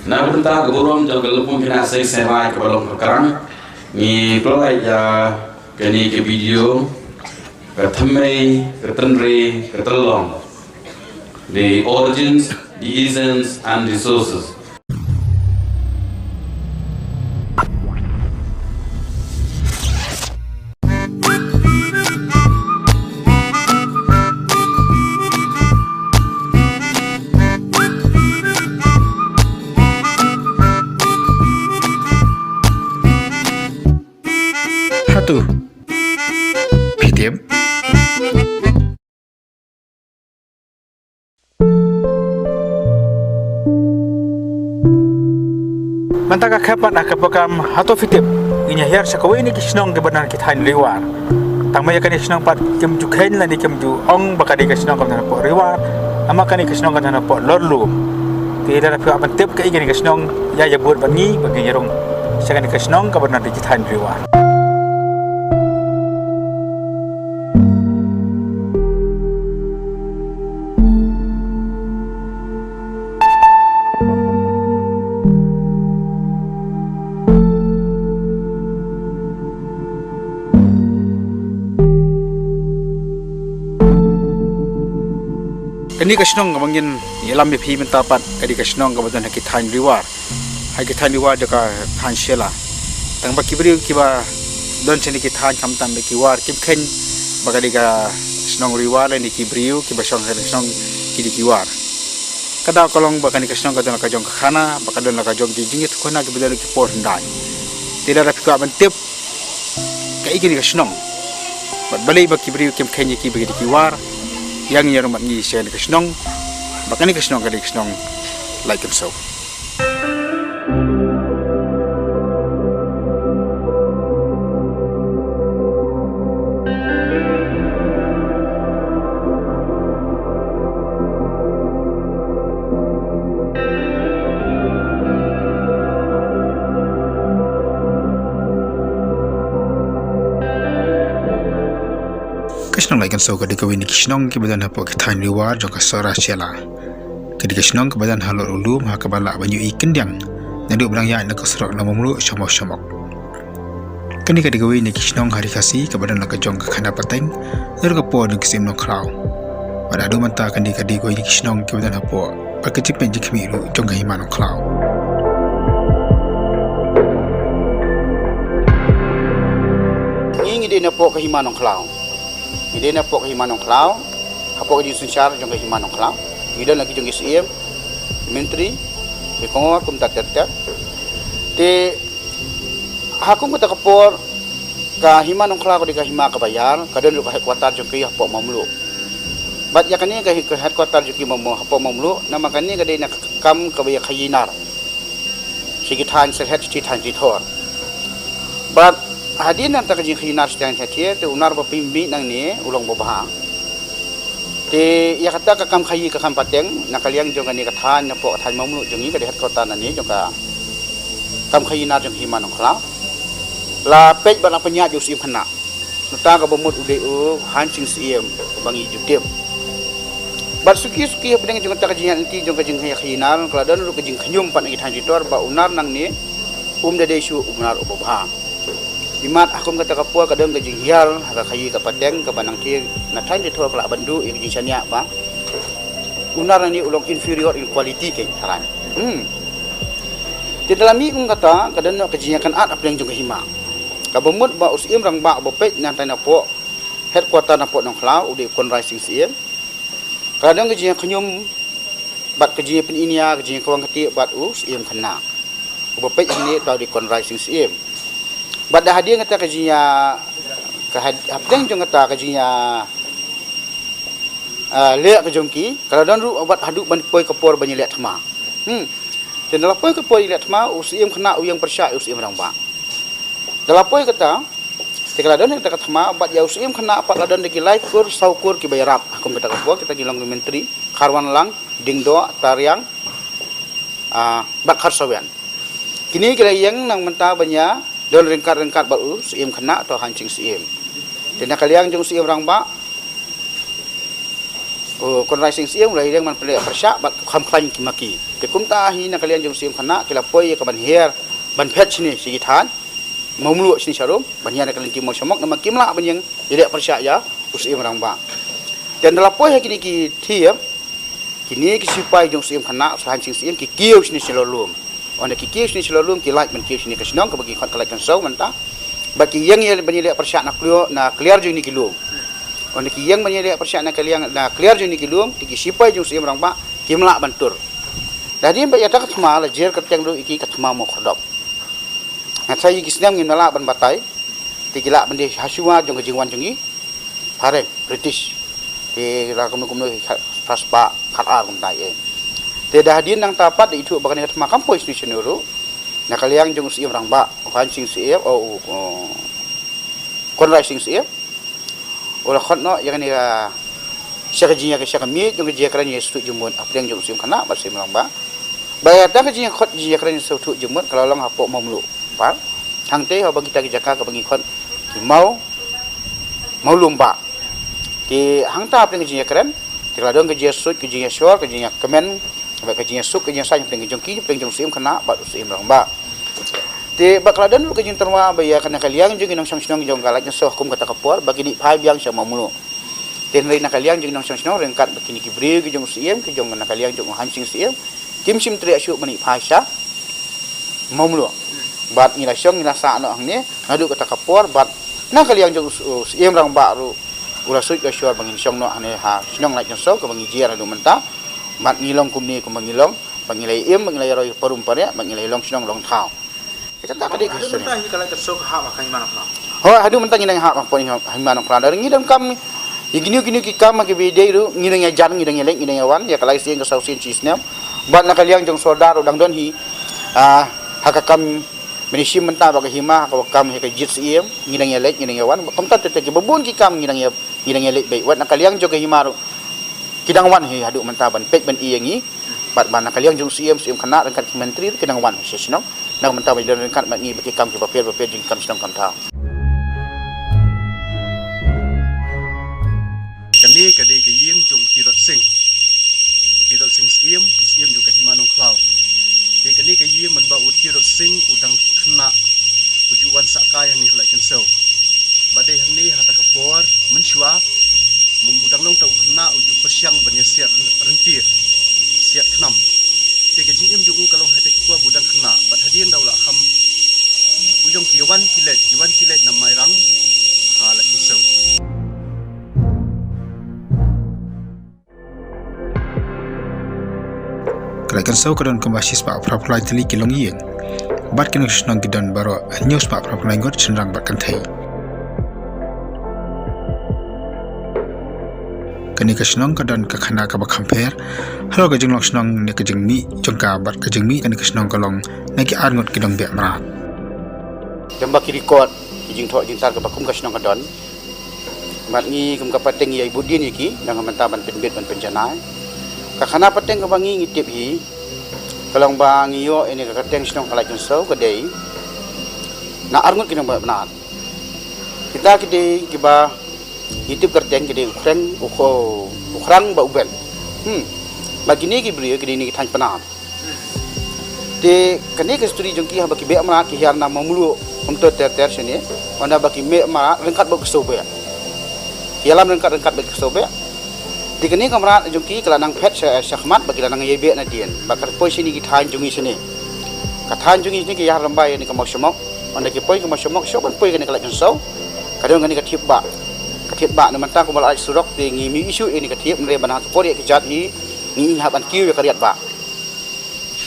Nagpunta ke forum jang kelupung kena sebai ke balong kerang. Ni pelai ya kini ke video ke thamai ke tenri ke telong. The origins, the reasons and resources. Satu, PTM. Mantaka kapan akapakam hato fitip inya hiar sakawai ni kisnong kebenaran kita hain liwar tangmaya kani kisnong pat kemju kain lani kemju ong bakadi kisnong kebenaran po liwar ama kani kisnong kebenaran po lorlu tidak ada pihak pentip ke ingin kisnong ya buat bangi bagi yarung sakani kisnong kebenaran kita hain liwar. Kini kasnong kamangin yalam bi phi mentapat kadi kasnong kabadan hakit hain liwar hai kithan liwar jaka than shela tang ba kibri kiba don cheni kithan kamtam be kiwar kimkhen bagadi ga kasnong liwar ni kibriu kiba song kasnong kidi kiwar kada kolong bakani kasnong kadan ka jong khana bakadon ka jong jingit khona kiba ki por ndai tidak ada pika mentip kai kini kasnong bat balai ba kibriu kimkhen ki bagadi kiwar yang nyarum ngi sen kasnong bakani kasnong kali kasnong like himself. Kasnong laikan so kadi kawin ni kisnong ki badan hapo kithan liwar jong kasara shela kadi kisnong ke badan halor ulum ha kabala banyu I kendiang nadu brang ya nak kasrok na mamlu shamok kani kadi kawin ni kisnong hari kasi ke badan nak jong ka khana pateng ner ka po ni kisim no kraw pada adu manta kadi kawin ni kisnong ki badan hapo pakitip pen jikmi ru jong ka himan no kraw ngi de na po ka himan no kraw ide na po himanong klaw hapo di sunsyar jong ka himanong klaw ide lagi jong isiem menteri e kongo kum tatet te hakum kata kapor ka himanong klaw ko di ka hima ka bayar kadon ka headquarter jong ka hapo mamlu bat ya kani ka headquarter jong ki hapo mamlu na makani ka de na kam ka bayar khayinar sigitan selhet ci tan ci thor bat hadin nanti kerja khinar sedang saja, tu unar berpimpi nang ni ulang bobah. Te ya kata kakam khayi kakam pateng, nak kalian jangan ni kathan, nak pok kathan mamlu jangan ni kadihat kota nani jangan kam khayi nar jangan himan nongklau. La pej bana penyat jusim kena. Nata kabumut udeu hancing siem bangi jutip. Bat suki apa dengan jangan tak kerja nanti jangan kerja khayi nar, kalau dah nak kerja kenyum pan ngi than jitor, ba unar nang ni dade isu unar bobah. Imat akum kata kapua kadang kajing hial haka kayi ka padeng ka banang ti na thain di thor kala bandu ik jing sania ba unar ni ulong inferior in quality ke saran ti dalami kum kata kadang nak kajing kan at apeng jong hima ka bomut ba usim rang ba bopet nan tan po headquarter na po nong klau udi kon rising siem kadang kajing kanyum bat kajing pen inia kajing kawang kati bat usim khana bopet ni tahu di kon rising siem Bada hadiah kata kajinya kapten jong kata kajinya lek kejongki kalau dan ru obat haduk ban poi kapor banyi lek thma dan dalapoi kapoi lek thma usim kena uyang persya usim rang ba dalapoi kata sekala dan kata thma obat ya usim kena pat ladan deki live kur saukur ki bayarap akum kata kapor kita gilang menteri karwan lang dingdo tariang bakhar sawen kini kira yang nang menta banya don rengkat baru siem kena atau hancing siem tena kaliang jong siem rang ba kon rising siem lai deng man pelek persyak bat kham khan ki maki ke kumta hi na kalian jong siem kena kila poi ka ban her ban phet sini sigi than mamlu sini sharum ban ya kalian ki mo somok na makimla ban yang ilek persyak ya usiem rang ba dan dalam poi kini ki thiam kini ki sipai jong siem kena so hancing siem ki kieu sini selolum on the kikius ni selalu kilat men kius ni kesnong ke bagi khot kalai kan sau mentah bagi yang ye bani le persyak na clear ju ni kilum on the yang bani le persyak na kaliang na clear ju ni kilum tiki sipai ju sim rang ba kimla bantur dadi ba ya tak thma la jer kateng lu iki kathma mo khodop na sai ki snam ngin mala ban batai tiki la bandi hasua jong jingwan jungi pare British e la kum paspa khat kum tai tidak hadir nang tapat itu bagan kat makam pois ni senuru nak kaliang jong siem rang ba hancing siem kon rising siem ola khot no yang ni syakajinya ke syakami jong je kran ye stu jumun apeng jong siem kana ba siem rang ba bayar ta kajinya khot je kran stu jumun kalau long hapok mamlu pa hang te ho bagi ta jaka ka bagi khot ki mau lumba ki hang ta apeng je kran kalau dong ke je stu ke je syor ke je kemen baik kajian suk kajian saya pengen jongki pengen jong sim kena bat sim rang ba te bakladan lu kajian terma baya kana kaliang jong inong sang jong galak so hukum kata kapor bagi ni pai biang sama mulu ten rei na kaliang jong inong sang rengkat begini ki bri ki jong sim ki jong na kaliang jong hancing sim kim sim tri asyuk mani pai sha mamulu bat ni la syong ni la sa no ang ni ngadu kata kapor bat na kaliang jong sim rang ba ru ula sui ka syur bangin syong no ane ha sinong la jong so ka bangi jiar adu mentah mat ngilong kumni ko mangilong pangilai mangilai roi parum pare mangilai long sinong long thau kita tak ada kesel mentah hi kala kesok ha makai mana pula ho adu mentah ngi ha pon hi mana pula dari ngidam kam gini ki kam ke bide ru ngidang ya jan ngidang ya lek ngidang ya wan ya kala sing ke sausin cisnem bat na kaliang jong soldar udang don hi hakakam menishim mentah bagi hima ka kam he ke jit siem ngidang ya lek ngidang ya wan kom ta te ke bebun ki kam ngidang ya lek baik wat na kaliang jong ke hima ru kidang wan hi hadu mentaban pek ban iyangi bat ban kaliang jong siem kena rengkat menteri kidang wan sesno nang mentaban dan rengkat mat ngi bagi kam ke papel jing kam sinong kam ta kani kadai ke yeng jong tirot sing siem juga himanong klau ke kani ke yeng man ba tirot sing udang kena ujuan sakai yang ni halai kensau badai hang ni hata kapor mensyua memudang long tau kena uju persiang banya siat rentir siat kenam tege jing jung kalau hata kipua budang kena bat hadian daula kham ujong kiwan kilet na mairang hala isau Kalakan sau kadon kembasis pak praplai teli kilong yeng bat kenok senang kidon baro news pak praplai ngot cenderang bat kantai kani kasnong kadon kakhana ka bakhamper halo ka jinglok snong ne ka jingmi jongka bat ka jingmi kani kasnong kalong naki arngot kidong be mrat jamba ki record jing tho jing tar ka bakum kasnong kadon mat ngi kum ka pateng yai budin iki nang mentaban penbet ban penjanai kakhana pateng ka bangi ngitip hi kalong bang yo ini ka kateng snong kalai kunsau ka dei na arngot kidong ba mrat kita kidei kiba itip kerteng gede ukrang ba uben bagi ni gibri gede ni than panam te kane ke studi jongki ha baki be amra ki hiar na mamulu untuk ter sini onda baki me amra rengkat ba kesobe yalam rengkat ba kesobe di kane kamra jongki kala nang pet syahmat baki nang yebe na dien bakar poi sini ki than jongi sini ka than jongi sini ki yar lambai ni ka maksomok onda ki poi ka maksomok so ban poi kane kala kensau kadang kane ka thiep ba na mantang ko malai surok te ngi mi isu ini kathiep nre banah pori ke jat hi ngi ha ban kiu kariat ba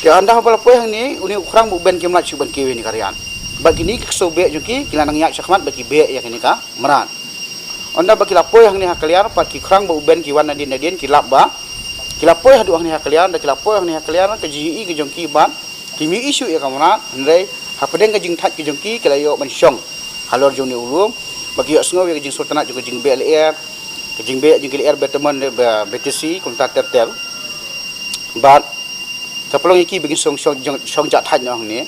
ke anda bala poy hang ni uni ukrang bu ben ke mlat chu ban kiu ni karian bagi ni sobe juki kilanang yak syakmat bagi be ya kini ka meran anda bagi lapoy hang ni hakaliar pa ki krang bu ben ki wan nadin kilap ba kilapoy hadu hang ni hakaliar da kilapoy hang ni hakaliar ke ji ke jongki ba ki mi isu ya kamera nre ha pedeng ke jing that ke jongki kilayo ban syong halor jong ni ulum bagi yak sengaw ke jing sultanat juga jing BLR ke jing be jing LR berteman BTC kontak tertel bat kapalong iki bagi song jat hat ni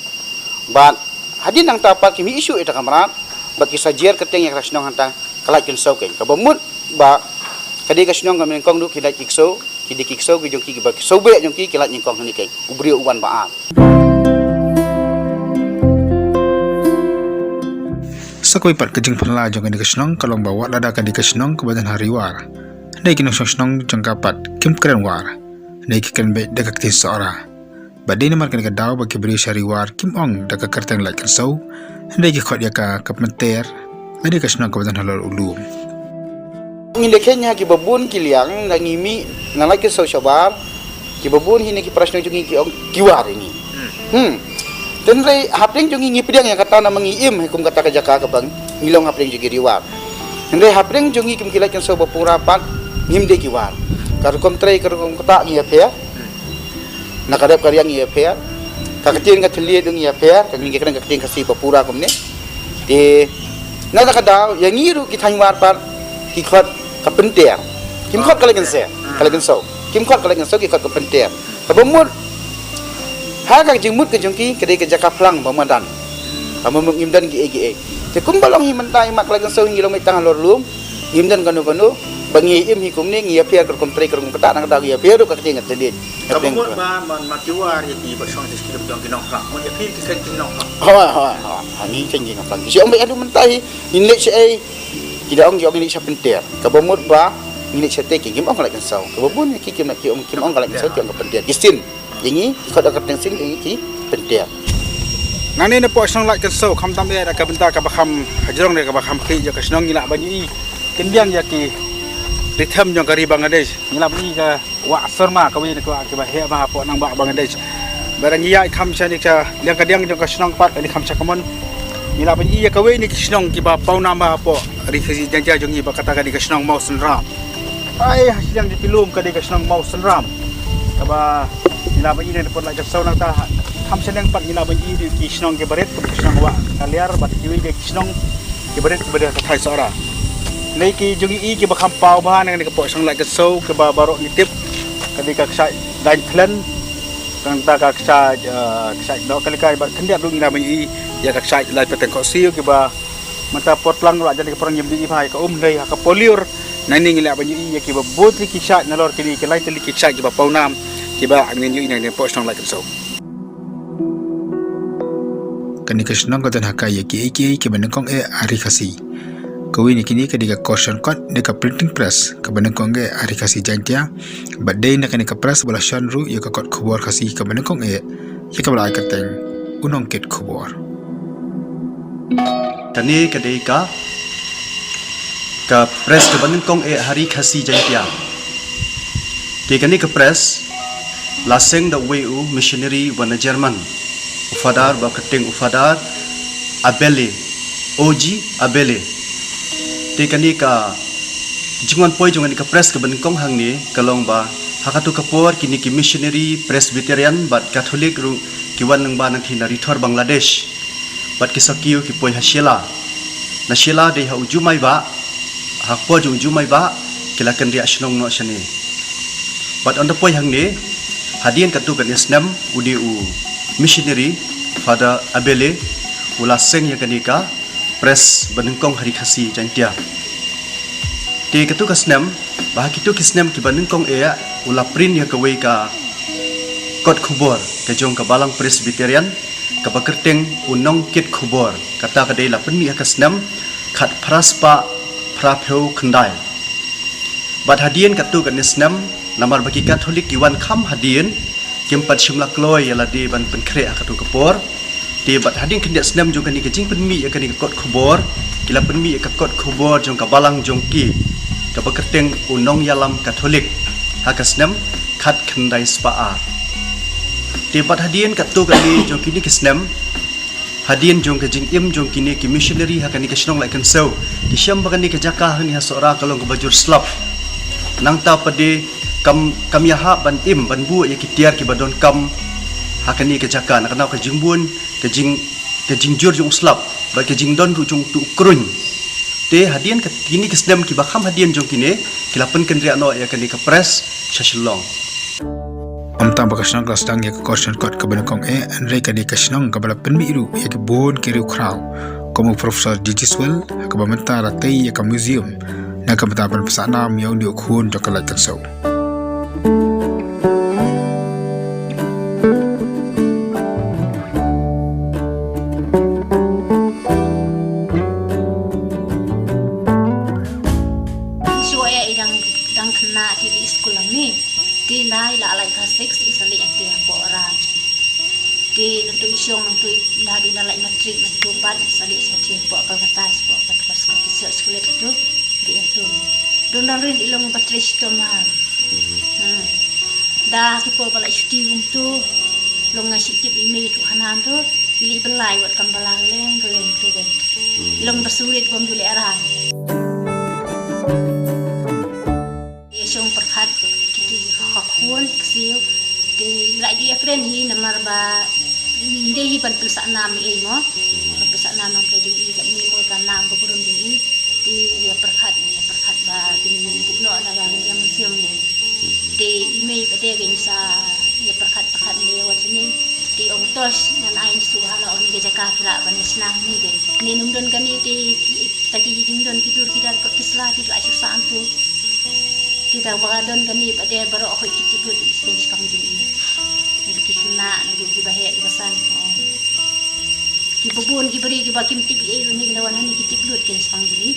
bat hadin nang tapat kimi isu ita kamrat bagi sajier keteng yang rasnong hantang kalai kin sau ken kabamut ba kadi kasnong kami kong du kidai kikso kidi kikso gi jongki ba sobe jongki kilat nyengkong ni ken ubri uwan baat. Sakoi pat kejeng penla jong kadi kasnong kalong bawa lada kadi kasnong ke badan hariwar. Nei kinong snong jong kapat kim keren war. Nei kiken be dekak ti seora. Badai namar kena daw bagi beri hariwar kim ong dekak kerteng like so. Nei ki khot ya ka kapmenter. Nei kasnong ke badan halal ulum. Ngindekenya ki babun kiliang ngimi ngalai ke so shabar ki babun hini ki prasno jungi ki ong kiwar ini. Tenre hapling jungi ngipidang yang kata na mangiim hukum kata kajaka kabang ngilong hapling jungi riwar. Tenre hapling jungi kim kilai kan so bapung rapat ngimde kiwar. Karukom tre karukom kata ngi apia. Nakadap karyang ngi apia. Kakatin katli dung ngi apia kami kena kakatin kasi papura komne. De nada kadaw yang ngiru ki thanwar par ki khot kapenter. Kim khot kalagan se kalagan so. Kim khot kalagan so ki khot kapenter. Kabamut hagak jengmut ke jongki kedai ke jaka plang bamadan amamung imdan gi ege te kumbalong himantai mak lagan so ngilong mitang lor lum imdan kanu bangi im hikum ni ngia piar kum tre kum kata nang dag ya piar ka tingat tadi Kabamut ba man makiwar yati bersong di sekitar jong kinong plang mo ya pi kikan kinong plang ha ani cengi ngaplang si ong adu mentai inle si ai tidak ong jog ni sa penter kabamut ba ini sa teki kim ong lagan so kababun ki kim nak ki ong kim ong lagan so ki ong penter kisin ini kau dah kata sing ini ki penting. Nani na po snong like so kham tam ya ka benta ka bakham hajrong ne ka bakham khi ja ka snong ngila banyi kenbiang ya ki ritham jong kari Bangladesh ngila banyi ka wa asarma ka wi ko ka ba he ba po nang ba Bangladesh barang ya kham cha ni ka liang ka diang jong ka snong pat ni kham cha kamon ngila banyi ya ka wi ni ki snong ki ba pau nama po ri khasi jang jong ni ba kata ka di ka snong mau senram ai hasilang di pilum ka di ka snong mau senram ka ba ila ba ini dapat lagi saunang ta ham senang pat ila ba ini ki snong ke baret ke snong wa kaliar bat ki ke snong ke baret ke baret thai sora nei ki jungi i ki ba kham pau ba nang ke po snong lagi sau ke ba barok ni tip kali ka sai dan plan kang ta ka sai do kali kai ba kendiap lu ila ba i ya ka sai lai peteng ko siu ke ba mata pot lang wa jadi ke perang yim di bai ka dei ka poliur nang ila ba i ya ki ba botri ki sai nalor ki lai teli ki sai ki ba pau nam kiba angin yu inang ne posnong like so kani kasnong godan hakai ki ki banengkong ari khasi kawi ni kini kadika caution kot deka printing press ka banengkong ari khasi jantia badai na kani ka press bola shanru ya ka kot khubor khasi ka banengkong ya ka bala kateng unong ket khubor tani kadika ka press ka banengkong hari khasi jantia te kani ka press laseng da WU missionary wana Jerman ufadar ba keting ufadar abele oji abele te kani ka jingon poi jongan ka press ka benkong hang ni kalong ba hakatu kapor kini ki missionary presbyterian bat catholic ru kiwan nang ba nang thinari thor Bangladesh bat ki sakiu ki poi hasiela na siela de ha ujumai ba hakpo ujumai ba kilakan ria snong no sane bat on the poi hang ni hadian katu kan Islam UDU missionary Father Abele ulaseng ya kanika press benengkong hari khasi jantia te katu ka Islam bah kitu ki Islam ki benengkong ula print ya kawai ka kot khubor ka jong ka balang presbyterian ka bakerteng unong kit khubor kata ka dei la penmi ka Islam khat praspa prapeu khandai bat hadian katu kan Islam namar bagi Katolik iwan kham hadian kempat simlak loy yala di ban penkre akatu kapor di bat hadin kendia senam jong kani kejing penmi ya kani kot khubor kila penmi ya kot khubor jong ka balang jong ki ka bakerteng unong yalam Katolik hakasnam khat khandai spa di bat hadian katu kani jong kini kisnam hadian jong kejing im jong kini ki missionary hakani kesnong like kan so di syam bakani ke jaka ni hasora kalong ke bajur slap nang ta pade kam yaha ban im ban bu ya kitiar ki badon kam hakani ke jaka nak kenau ke jingbun ke jing jur jung slap ba ke jing don ru jung tu krun te hadian ke kini ke sedam ki bakham hadian jong kini kilapen kendria no ya kani ke press shashilong mentang bakasnang kelas dang ya korsan kot kebenakong Andre kadi kasnang kabala penmiru ya ke bon kiri krau como Profesor Digiswell kabamenta ratai ya ke museum na kabatapan pesanam yang diukhun jokalai tersau. Di nai la alai ka 6 isali ate po ran di nutui siong nutui na di na lai matrik na tupat isali sati po ka katas po ka pas ka tisel sekolah tu di itu don rin ilong patris to ma da ki po bala cuti tu long ngasi kip ime tu hanan tu ili belai wat kan balang leng tu kan ilong bersulit bom dule aran ya siong perkat kakun kesiu di lagi akren hi namar ba inde hi ban pesak nam e mo pesak nam nam te jung i kan ni mo kan nam ko purun di perkhat ba din bu no na ga yang museum ni di ime ba de gen sa ya perkhat ni wat ni di ong tos ngan ain suhala on ge jaka kila ban senang ni gen ni numdon kan ni di tadi jingdon tidur kidar ko kisla di la susan tu kita bagadon kami pada baru aku ikut ikut ispensi kami ini, jadi kena nanti di bahaya di pesan, kibubun kiberi kibakim tipi ini lawan ini kitip lut ke ispensi ini.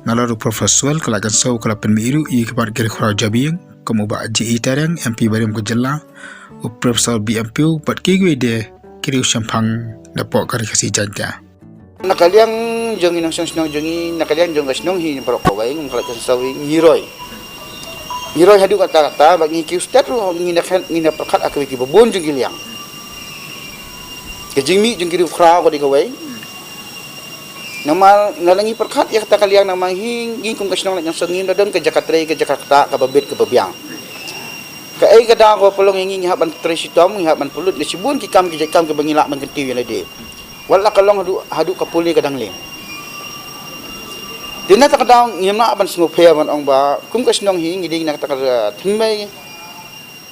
Nalaru Profesor kelakan sau kelapan miru i kebar kiri khurau jabiyang kamu ba ji tarang MP barim ko jalla u Profesor BMP pat kigwe de kiri usampang dapok kari kasi janja. Nakaliang jong inang senong jongi nakaliang jong gasnong hi parok kawai ngkalak sawi ngiroi hadu kata bagi kiustat ru ngina perkat akwe ki bobon jong giliang kejingmi jong kiri khra ko di kawai namal nalangi perkat ya kata kaliang namang hi ngi kum gasnong yang sengin dadon ke Jakarta ka babet ke babiang ka ai kada ko polong ngi haban tresitom haban pulut le sibun ki kam ke bangilak mangkenti wala de wala kalong hadu kapuli kadang ling dina ta kadang ngimna ban sngophe man ong ba kum kasnong hi ngiding na ta thimai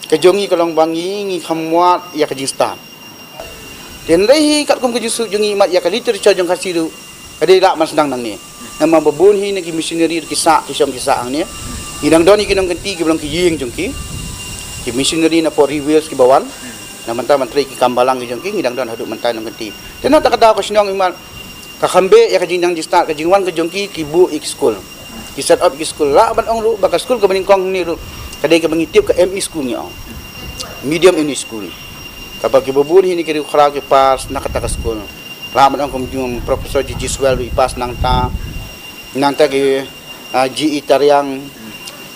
ka jongi kalong bangi ngi khamwat ya ka jistan den rei kat kum ka jusu jongi mat ya ka literature jong kasiru ade la man sedang nang ni nama babun hi ngi missionary kisah ang ni idang doni kinong genti ki belong ki ying jong ki missionary na for reveals ki bawan na manta mantri ki kambalang ki jongki ngidang don hadu mantai nang genti tena ta kada ko sinong iman ka khambe ya ka jinang di start ka jingwan ka jongki ki bu ik school ki set up ki school la ban ong lu baka school ka baning kong ni lu kadai ka bangitip ka ME school ni ong medium ME school kapag ki babun hini ki khara ki pas na kata ka school la ban ong kom jung Profesor Digiswell wi pas nang ta ki GE Tariang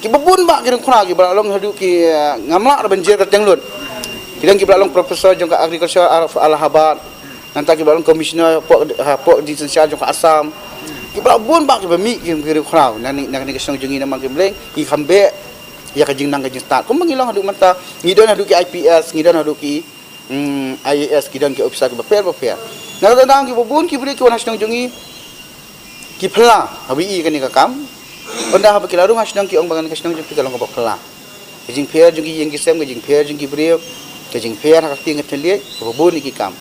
ki babun ba ki khara ki balong hadu ki ngamla banjir ka tenglut Kidang kibalang Profesor jangka Agriculture Allahabad, nanti kibalang Komisioner pok di Sensial jangka Assam. Kibalang bun bak kibami kiri khraw, nani kesong jengi nama kibleng, ikambe ya kajing nang kajing start. Kung mangilang hadu mata, ngidon hadu ki IPS, ngidon hadu ki IAS, ngidon ki officer ki bapel. Nakatandang kibubun kibri ki wanas nang jengi kipla, habi kani kakam. Onda habi kilarung hasnang ki ong bangan kesong jengi kalong kabak pla. Kajing fair jengi yang kisem, kajing fair jengi brio. Kajing fair hak tinggal terlihat, kebun ni kikam.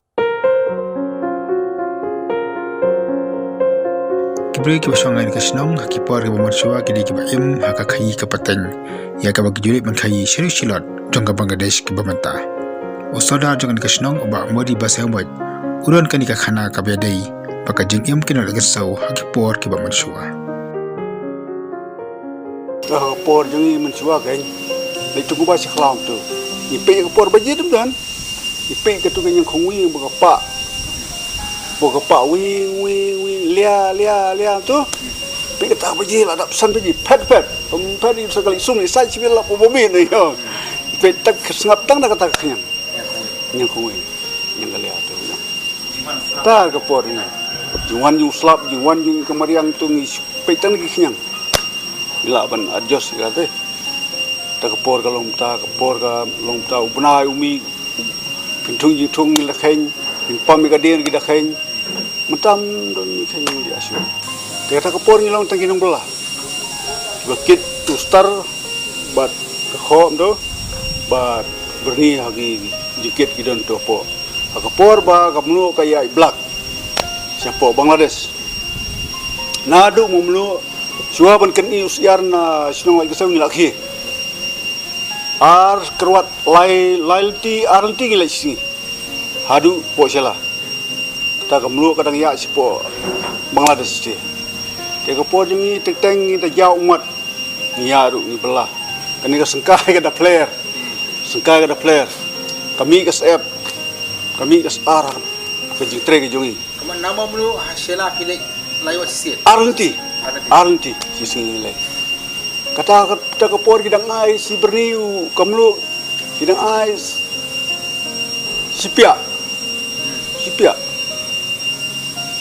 Kibri kibasongan kasnong hakipor kibamarsuwa kidi kibaim hakakai kapateng ya kabag julit man kai shilot jongka Bangladesh kibamanta. Usoda jongan kasnong uba modi basahmot uron kanika khana kabedai baka jingim kinal gasau hakipor kibamarsuwa. Hakipor jongi mansuwa kan. Itu gua basih kelam tu. Ipe ke por baje dum dan ipe ke tu yang khongwi baka pa wi lia tu ipe ke ta baje la dap san baje pet di sekali sum ni sai civil la pobomi ni yo ipe tak sngap tang na kata knyang yang khongwi yang lia tu ta ke por ni jiwan yung slap jiwan yung kamariang tu ngi ipe tang ki knyang ila ban adjust kate ta kapor ka long ta ubnai umi pintung la khen pin pam ka der gi da khen matam don ni khen di asu ta kapor ni long tangi nong bela bakit to star but the home do ba berni hagi jikit gidan topo hakapor ba kamnu kaya blak siapa Bangladesh nadu mumlu suaban keni usiar na sinong lagi kesau ngilaki ar kerwat lailti aranti ngilai sini hadu po sela kita kamlu kadang ya siapa Bangladesh dia dia po jengi tek-teng ni jauh umat ni aru ni belah kani ka sengkai kada player kami ka sep kami ka arah ke jitre ke jongi Kamu nama mulu hasil pilih layu sisir. Arunti sisi nilai. Kata kapor kidang ai si berniu kamlu kidang ai sipia.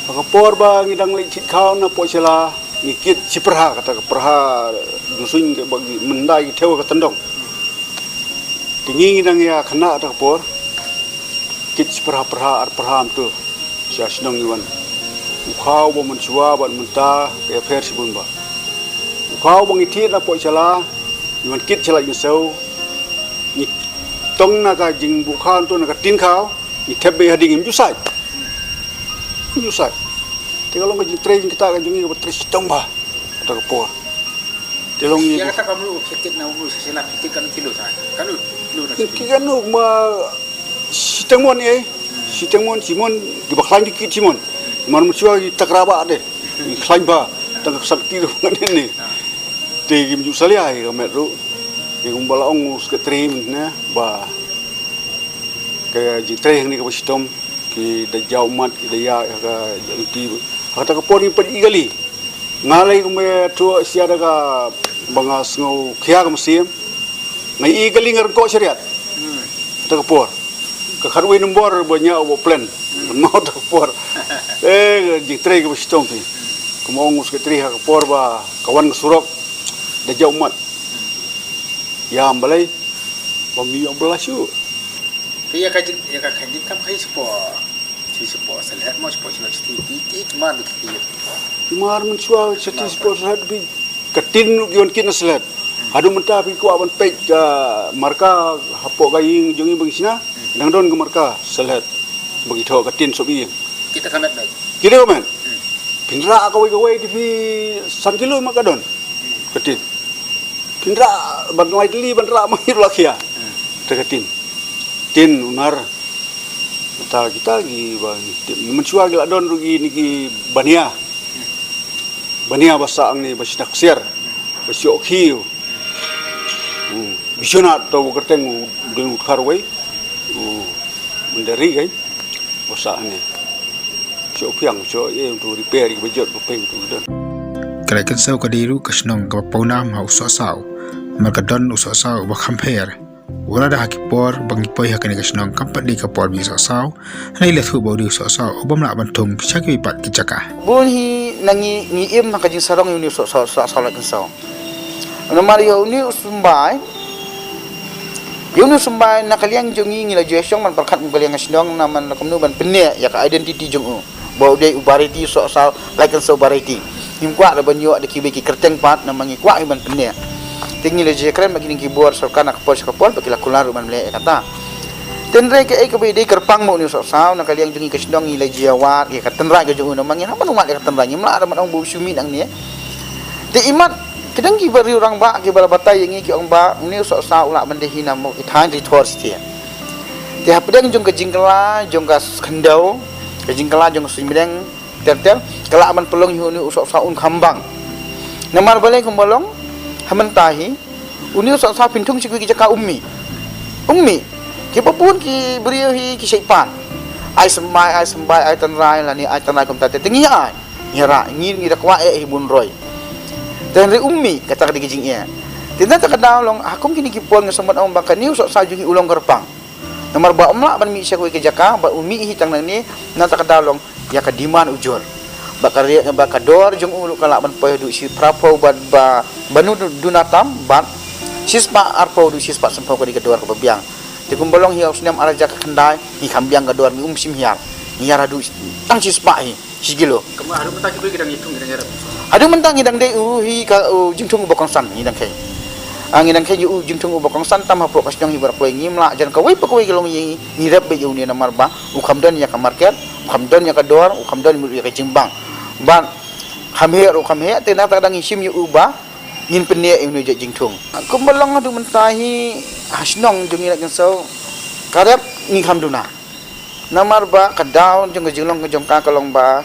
Kapor ba ngidang licit kau na po sila ngikit si perha kata perha dusun ke bagi mendai tewa ke tendong. Tinggi ngidang ya kena kata kapor kit si perha ar perha tu. Siya sinong iwan ukaw ba mencuba ba menta kaya fair si bun ba ukaw bang itit na po sila iwan kit sila yung saw ni tong na ka jing bukaw to na ka tin kaw ni tebe hading im jusai tiga long ka jing training kita ka jing ka tres tong ba kata ka po tilong ni ya kata kamu kit na umur sila kit kan kilo sa kanu kanu ma sitemon Simon di baklan dikit Simon man musuh di takraba deh klaim ba tang sakti do ngene te gim ju salia ka metro ke gumbala ong ke trim na ba ke ji treng ni ka sistem ki da jaumat ki da ya ka ti kata ka pori pa igali ngalai ko me to sia da ka bangas ngau khia ka sim ngai igali ngar ko syariat kata ka por kekarui nombor banyak awak plan mau tak por jitre ke bestong tu kemau ngus ke tri hak por ba kawan kesurok dah jauh mat ya ambalai bami ambalah syu ya kajik kam kai sepo selhat mau sepo sila ti kemar dikit kemar mencual seti sepo selhat bi ketin gion kin selhat adu mentah pi ku aban pej marka hapok gaying jongi bagi sina nang don gemarka selhat bagi tho katin sobi kita kamet baik kita kamet pinra kawai di 1 kilo maka don katin pinra ban lai li ban ra mahir lakia katin tin unar kita gi bang mencual gila don rugi niki bania bahasa ang ni basinak siar basio khiu bisionat to kerteng dulu karwai mendari kan bahasa ni so piang so untuk repair bejot bepeng tu dan kira kesau kadiru kesnong ke paunam hau sosau merkadon usosau bakhamper wala dah kipor bangi poi hakani kesnong kampat di kapor bi sosau nai le thu bodi sosau obam la bantung chaki pat kicaka bunhi nangi im nakajing sarong uni sosau la kesau nomor yo ni usumbai Yunu sumbai nakaliang jongi ngila juesong man perkat mukaliang asdong naman nakamnu ban penne ya ka identity jongu bau dei ubariti so sal like so bariti him kwa da banyo ada kibeki kerteng pat namangi kwa ban penne tingi le je kren magini kibor sarkan nak pos kapol bakila kular man le kata tenre ke ek be dei kerpang mo ni so sal nakaliang jongi kasdong ngila jiawat ya katenra ke jongu namangi naman umat ya katenra nyimla ada man bu sumi nang ni te imat kadang kibari orang ba kibara batai yang ki orang ba ni so sa ula mendehi namo ithan di thor stia ti hapdang jong ka jingkala jong ka khandau ka jingkala jong simreng tertel kala man pelong hu ni usok sa un khambang namar balai kumbolong haman tahi uni usok sa pintung sikwi ki jaka ummi ki papun ki beriyo hi ki seipan ai sembai ai tanrai lani ai tanrai kum tate tingi ai nyara ngir ngira kwa bun roy dan re ummi kata ka digijing ia tinda ta kadalong akum kini kipon nga sambat ang bangka niu so sajung ulong gerpang nomor ba umla ban mi syakwe ke jaka ba ummi hitang nang ni na ta kadalong ya ka diman ujur ba karya ba kador jung ulu kala ban poy du si prapo ba banu dunatam ban sispa arpo du sispa sempau ka di kador ka babiang ti kumbolong hiaw sinam araja ka kendai hi kambiang kador mi sim hiar hiar adu tang sispa hi sigilo kamu haru mentang kibri gedang hitung gedang garap ada mentang hidang dei hi ka jingtung ba konstan hidang kai angin ang kayu jing tung ubakong santam hapro kasnyong hibar ko ngimla jan kawai pa kawai galong yi ngirap be yu ni na marba ukamdan ya ka market ukamdan ya ka dor ukamdan mu ya ka jimbang ban hamhe te na ta dang isim yu uba ngin penne yu ni jing tung kumbalang adu mentahi hasnong jung ina kan so karep ni hamduna namar ba ka down jung jinglong jong ka kalong ba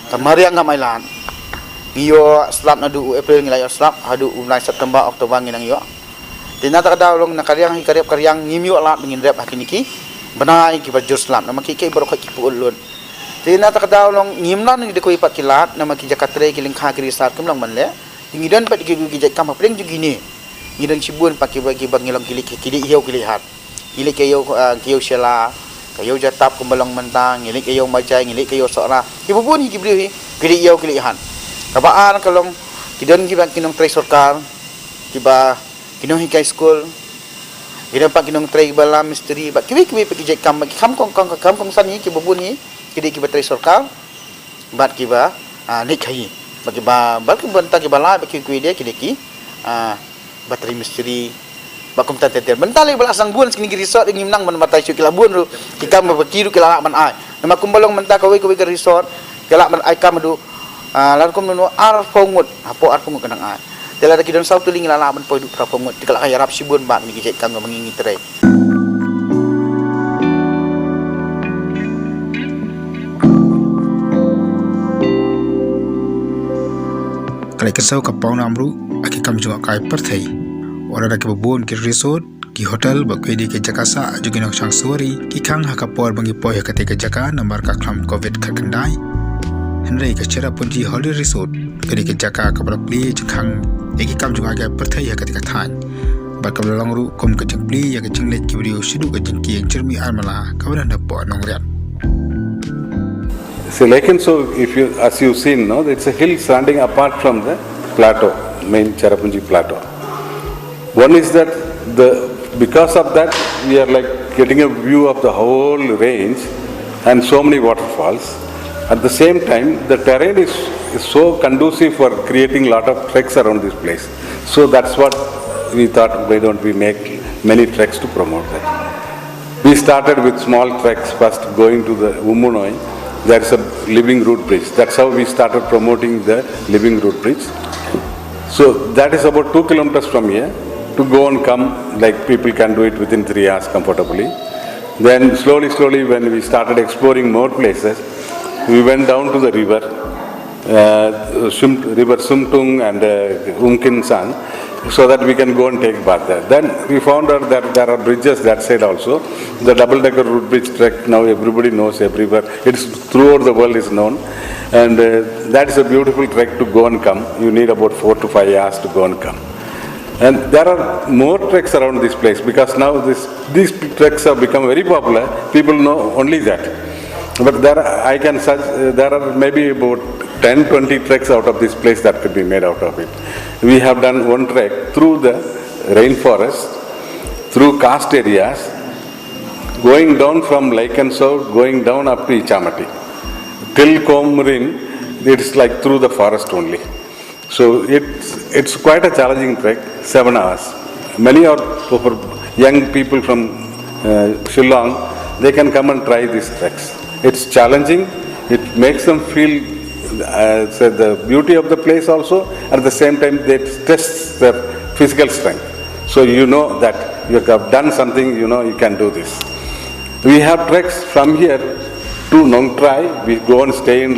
tamari ang gamailan ngiyo slap na du April ngilay slap hadu ulai September Oktober nginang yo tinata ka daw long nakariang hikarep karyang ngimyo lat ngin rep hakiniki banai ki bajur slap na makikay baro ka kipuulon tinata ka daw long ngimlan ni dekoy pat kilat na makija katre kiling kha kiri sar kumlang manle ngidan pat gigi kam pring jugini ngidang sibun pat bagi bangilong kilik kili iyo kilihat kilik kayo kiyo sela kayo jatap kumbalang mentang ngilik kayo majai ngilik kayo sora ibubun higibri kili iyo kilihan kabaan kalong kidon giba kinong tray sarkar kiba kinong high school ina pa kinong tray bala mystery ba kibi pakijay kam kong sani kibubun hi kidi kiba tray sarkar bat kiba nik khai bagiba bal kibanta kibala bakikwi dia kidiki bateri mystery bakum tateter mentali bala sang buan sini resort ingin nang man matai su kilabun ru kikam bakiru kilala man ai nama kumbalong menta kawi ke resort kilala man ai kam du lan kom no ar pongut apo ar pongut kanang a tela ki don sautu ling lala man poidu pra pongut dikala kaya rap sibun ba ni gejek kang mangingi tray kalai kesau ka paun amru aki kam juga kai perthai ora da ke bubun ki resort ki hotel ba kedi ke jakasa jugino sang sori ki khang ha ka por bangi poi ha ka te ke jaka number ka kham covid khakandai Henry ke cara punji holiday resort kedi ke jaka ka brakli khang eki kam juga ga perthai ha ka te ka than ba ka long ru kom ka chakli ya ka chinglet ki video shidu ka jingki yang cermi armala ka bana da po nongriat. So like and so if you as you've seen no it's a hill standing apart from the plateau main Cherrapunji plateau. One is that because of that we are like getting a view of the whole range and so many waterfalls. At the same time, the terrain is so conducive for creating a lot of treks around this place. So that's what we thought, why don't we make many treks to promote that. We started with small treks, first going to the Umunoi. There's a living root bridge. That's how we started promoting the living root bridge. So that is about 2 kilometers from here. To go and come, like people can do it within 3 hours comfortably. Then slowly when we started exploring more places, we went down to the river, river Sumtung and Umkinsan, so that we can go and take bath there. Then we found out that there are bridges that side also. The double-decker root bridge trek now everybody knows everywhere. It's throughout the world is known, and that is a beautiful trek to go and come. You need about 4 to 5 hours to go and come. And there are more treks around this place because now these treks have become very popular. People know only that. But there are maybe about 10-20 treks out of this place that could be made out of it. We have done one trek through the rainforest, through karst areas, going down from Lake and South, going down up to Ichamati. Till Komurin, it's like through the forest only. So it's quite a challenging trek, 7 hours. Many are young people from Shillong, they can come and try these treks. It's challenging, it makes them feel the beauty of the place also, at the same time they test their physical strength. So you know that you have done something, you know you can do this. We have treks from here to Nongtrai, we go and stay in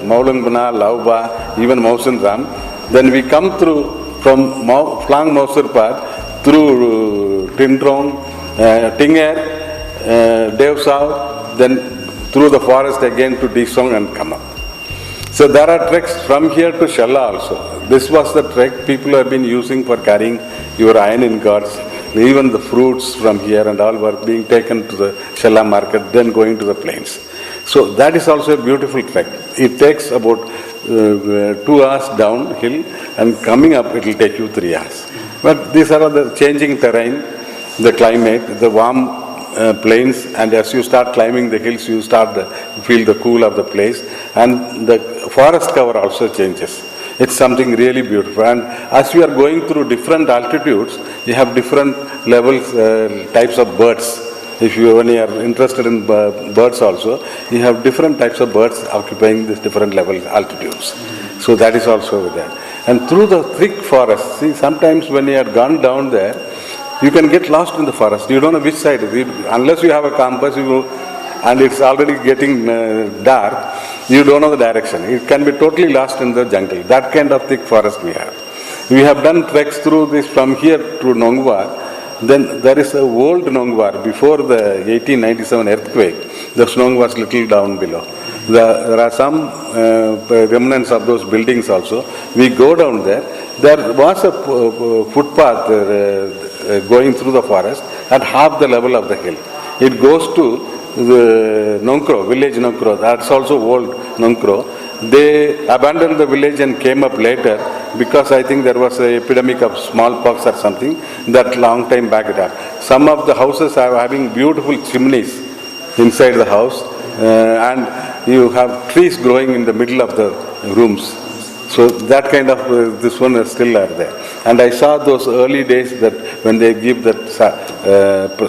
Maulangbana, Lauba, even Mausan Ram. Then we come through from Flang Mausurpad through Tindrong, Tinger, Devsau, then through the forest again to Disong and come up. So there are treks from here to Shella also. This was the trek people have been using for carrying your iron ingots, even the fruits from here and all were being taken to the Shella market, then going to the plains. So that is also a beautiful trek. It takes about 2 hours downhill and coming up it will take you 3 hours. But these are the changing terrain, the climate, the warm plains, and as you start climbing the hills you start feel the cool of the place, and the forest cover also changes. It's something really beautiful. And as we are going through different altitudes, you have different levels, types of birds. When you are interested in birds also, you have different types of birds occupying these different levels, altitudes. So that is also there. And through the thick forest, see, sometimes when you have gone down there, you can get lost in the forest. You don't know which side. Unless you have a compass, and it's already getting dark, you don't know the direction. It can be totally lost in the jungle. That kind of thick forest we have. We have done treks through this from here to Nongwar. Then there is a old Nongwar. Before the 1897 earthquake, the Nongwar was little down below. There are some remnants of those buildings also. We go down there. There was a footpath going through the forest at half the level of the hill. It goes to the Nongkro, village Nongkro. That's also old Nongkro. They abandoned the village and came up later because I think there was an epidemic of smallpox or something that long time back it up. Some of the houses are having beautiful chimneys inside the house and you have trees growing in the middle of the rooms. So that kind of, this one is still are there. And I saw those early days that when they give that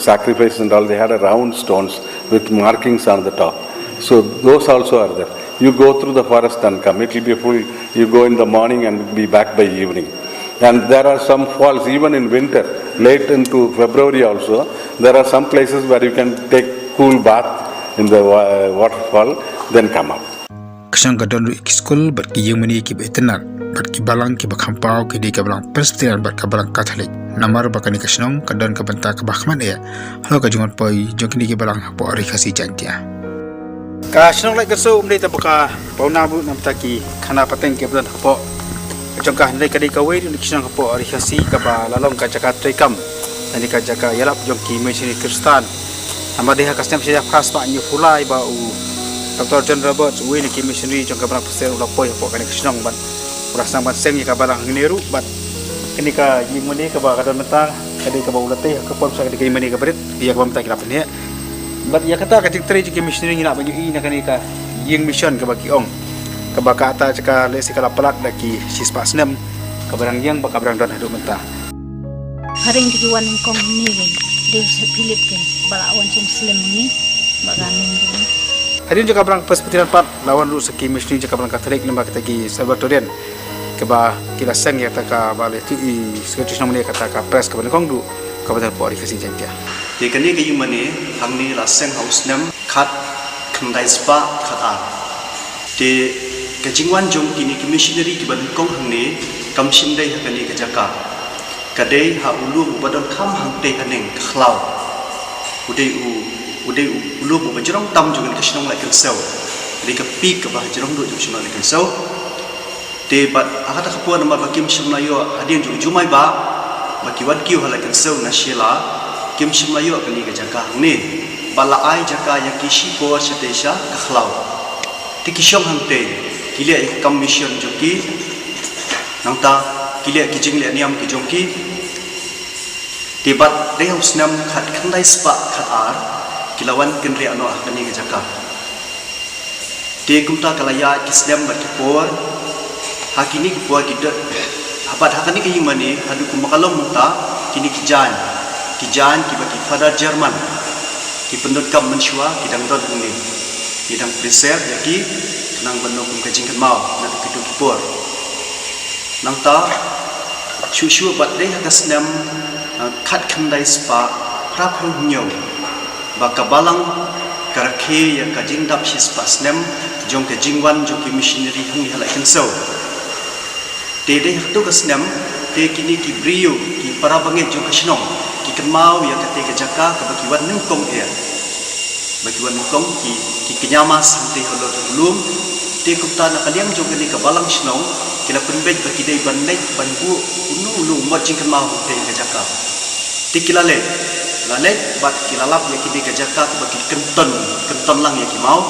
sacrifice and all, they had a round stones with markings on the top. So those also are there. You go through the forest and come. It will be full. You go in the morning and be back by evening. And there are some falls, even in winter, late into February also, there are some places where you can take cool bath in the waterfall, then come up. Kasang gadon ru school bat ki yumani ki betenar bat ki balang ki bakhampau ki di ka balang presbyterian bat ka balang catholic namar bakani kasnong kadon ka banta ka bakhman ya halo ka jungot poi jokini ki balang po ari khasi jantia kasnong lai kaso umdei ta baka pauna bu nam ta ki khana pateng ke bdan po jongka handai ka di ka wei ni kasnong po ari khasi ka ba lalong ka jaka trekam ani ka jaka yalap jongki missionary kristan amadeha kastem sia khas pa ni fulai ba u Dr. John Roberts, we ni missionary jong kabarang pasel ulah poi po kani kasnong ban ulah sang ban seng ni kabarang ngeru bat kini ka yimuni ka ba kadon mentang kadi ka ba ulate ka pom sa kadi yimuni ka berit dia ka mentang kilap ni bat ya kata ka tik tri jong missionary ni nak baju i na kani ka ying mission ka ba ki ong ka ba ka ata ka le si kala pelat daki sispa snem kabarang yang ba kabarang don hadu mentang haring diwan kong ni de Philippine balawan sum muslim ni bagamin ni Hadin juga berang persepitiran part lawan lu seki missionary juga berang Katolik lembah kita ki Salvatorian keba kila seng ya taka bale tu i sekretari namanya kata ka press keba kong du kabupaten Pori kasih jantia. Di kini ke yumani hamni la seng haus nem kat kendai spa kat ar. Di kejingwan jong kini ki missionary ki ban kong hamni kam shimdai hakani ke jaka. Kadai ha ulu badon kam hangte haning khlau. Udai ulu berjerong tam juga kesnong like sel. Di kepi ke bah jerong do kesnong like sel. Di bat akata kapua nama bakim shimlayo hadian juga jumai ba baki wat kiu like sel nasyela kim shimlayo kali ke jaka ni bala ai jaka yakishi ko setesha khlau. Di kisong hangte kilia kam mission joki nangta kilia kijing le niam ki jongki di bat rehaus nam khat khandai spa khat ar kilawan kenri ano akani ke jaka de kumta kalaya kislam berkepor hakini kepor kita habat hakani ke yimani hadu kumakalom muta kini kijan kibaki father Jerman ki pendut kam mensyua kidang don ini kidang preserve yaki nang beno kum kajing mau nak kitu kepor nang ta shu bat de hakasnam khat khandai spa prap hunyo baka balang karakhe ya kajing dap his pasnem jong ke jingwan jong ki missionary hang ni halai kenso te de haktu kasnem te kini ki brio ki para banget jong kasnong ki kemau ya kate ke jaka ka bakiwan nungkong ya bakiwan nungkong ki kenyama sante holo belum te kupta na kaliang jong ni ka balang snong kila penbej baki dei bannet banbu ulu marjing kemau te ke jaka te kilale lalet bat kilalap ya kidi kajaka bagi kenton lang ya kimau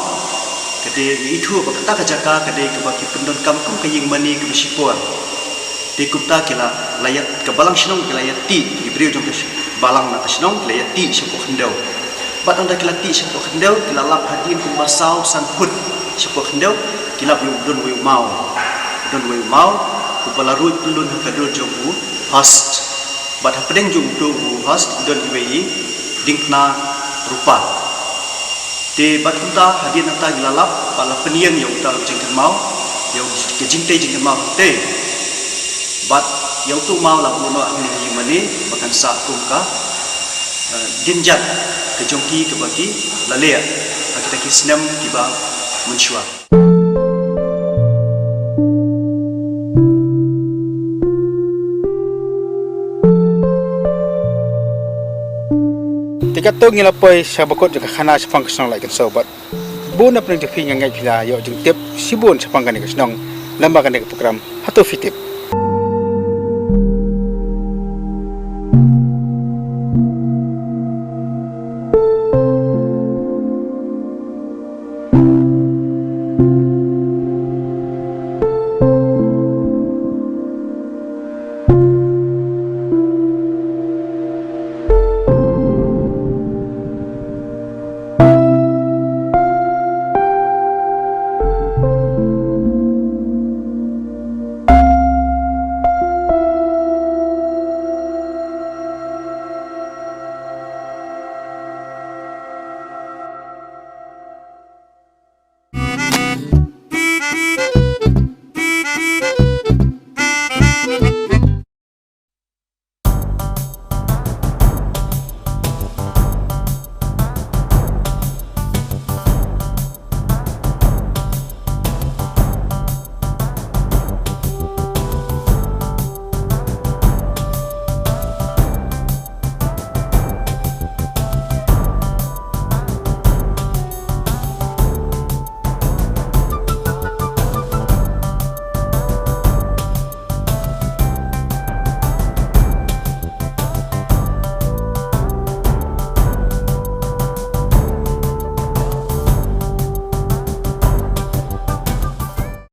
kede itu bakata kajaka kede bagi pendon kampung kaying mani ke sipor de kupta kila layat ke balang snong kila yati ibrio jong balang na snong kila yati sipo khendau bat anda kila ti sipo khendau kila lap hadin ku basau san put sipo khendau kila belum don wi mau don we mau upalarui pelun kadul jogu host but hapdeng jung do host don iwei dingna rupa te batunta hadin ata gilalap pala peniang yang uta jingkan mau yang jingte jingkan mau te but yang tu mau la uno ahli himani makan sa kumka dinjat ke jongki ke bagi lalea kita kisnem kiba mensyua tiga tu ngilapoi sabakot jaka khana sapang kesnong lai kan sobat buna pring jepi ngai pila yo jeng tiap sibun sapang kan kesnong lambakan program hatu fitip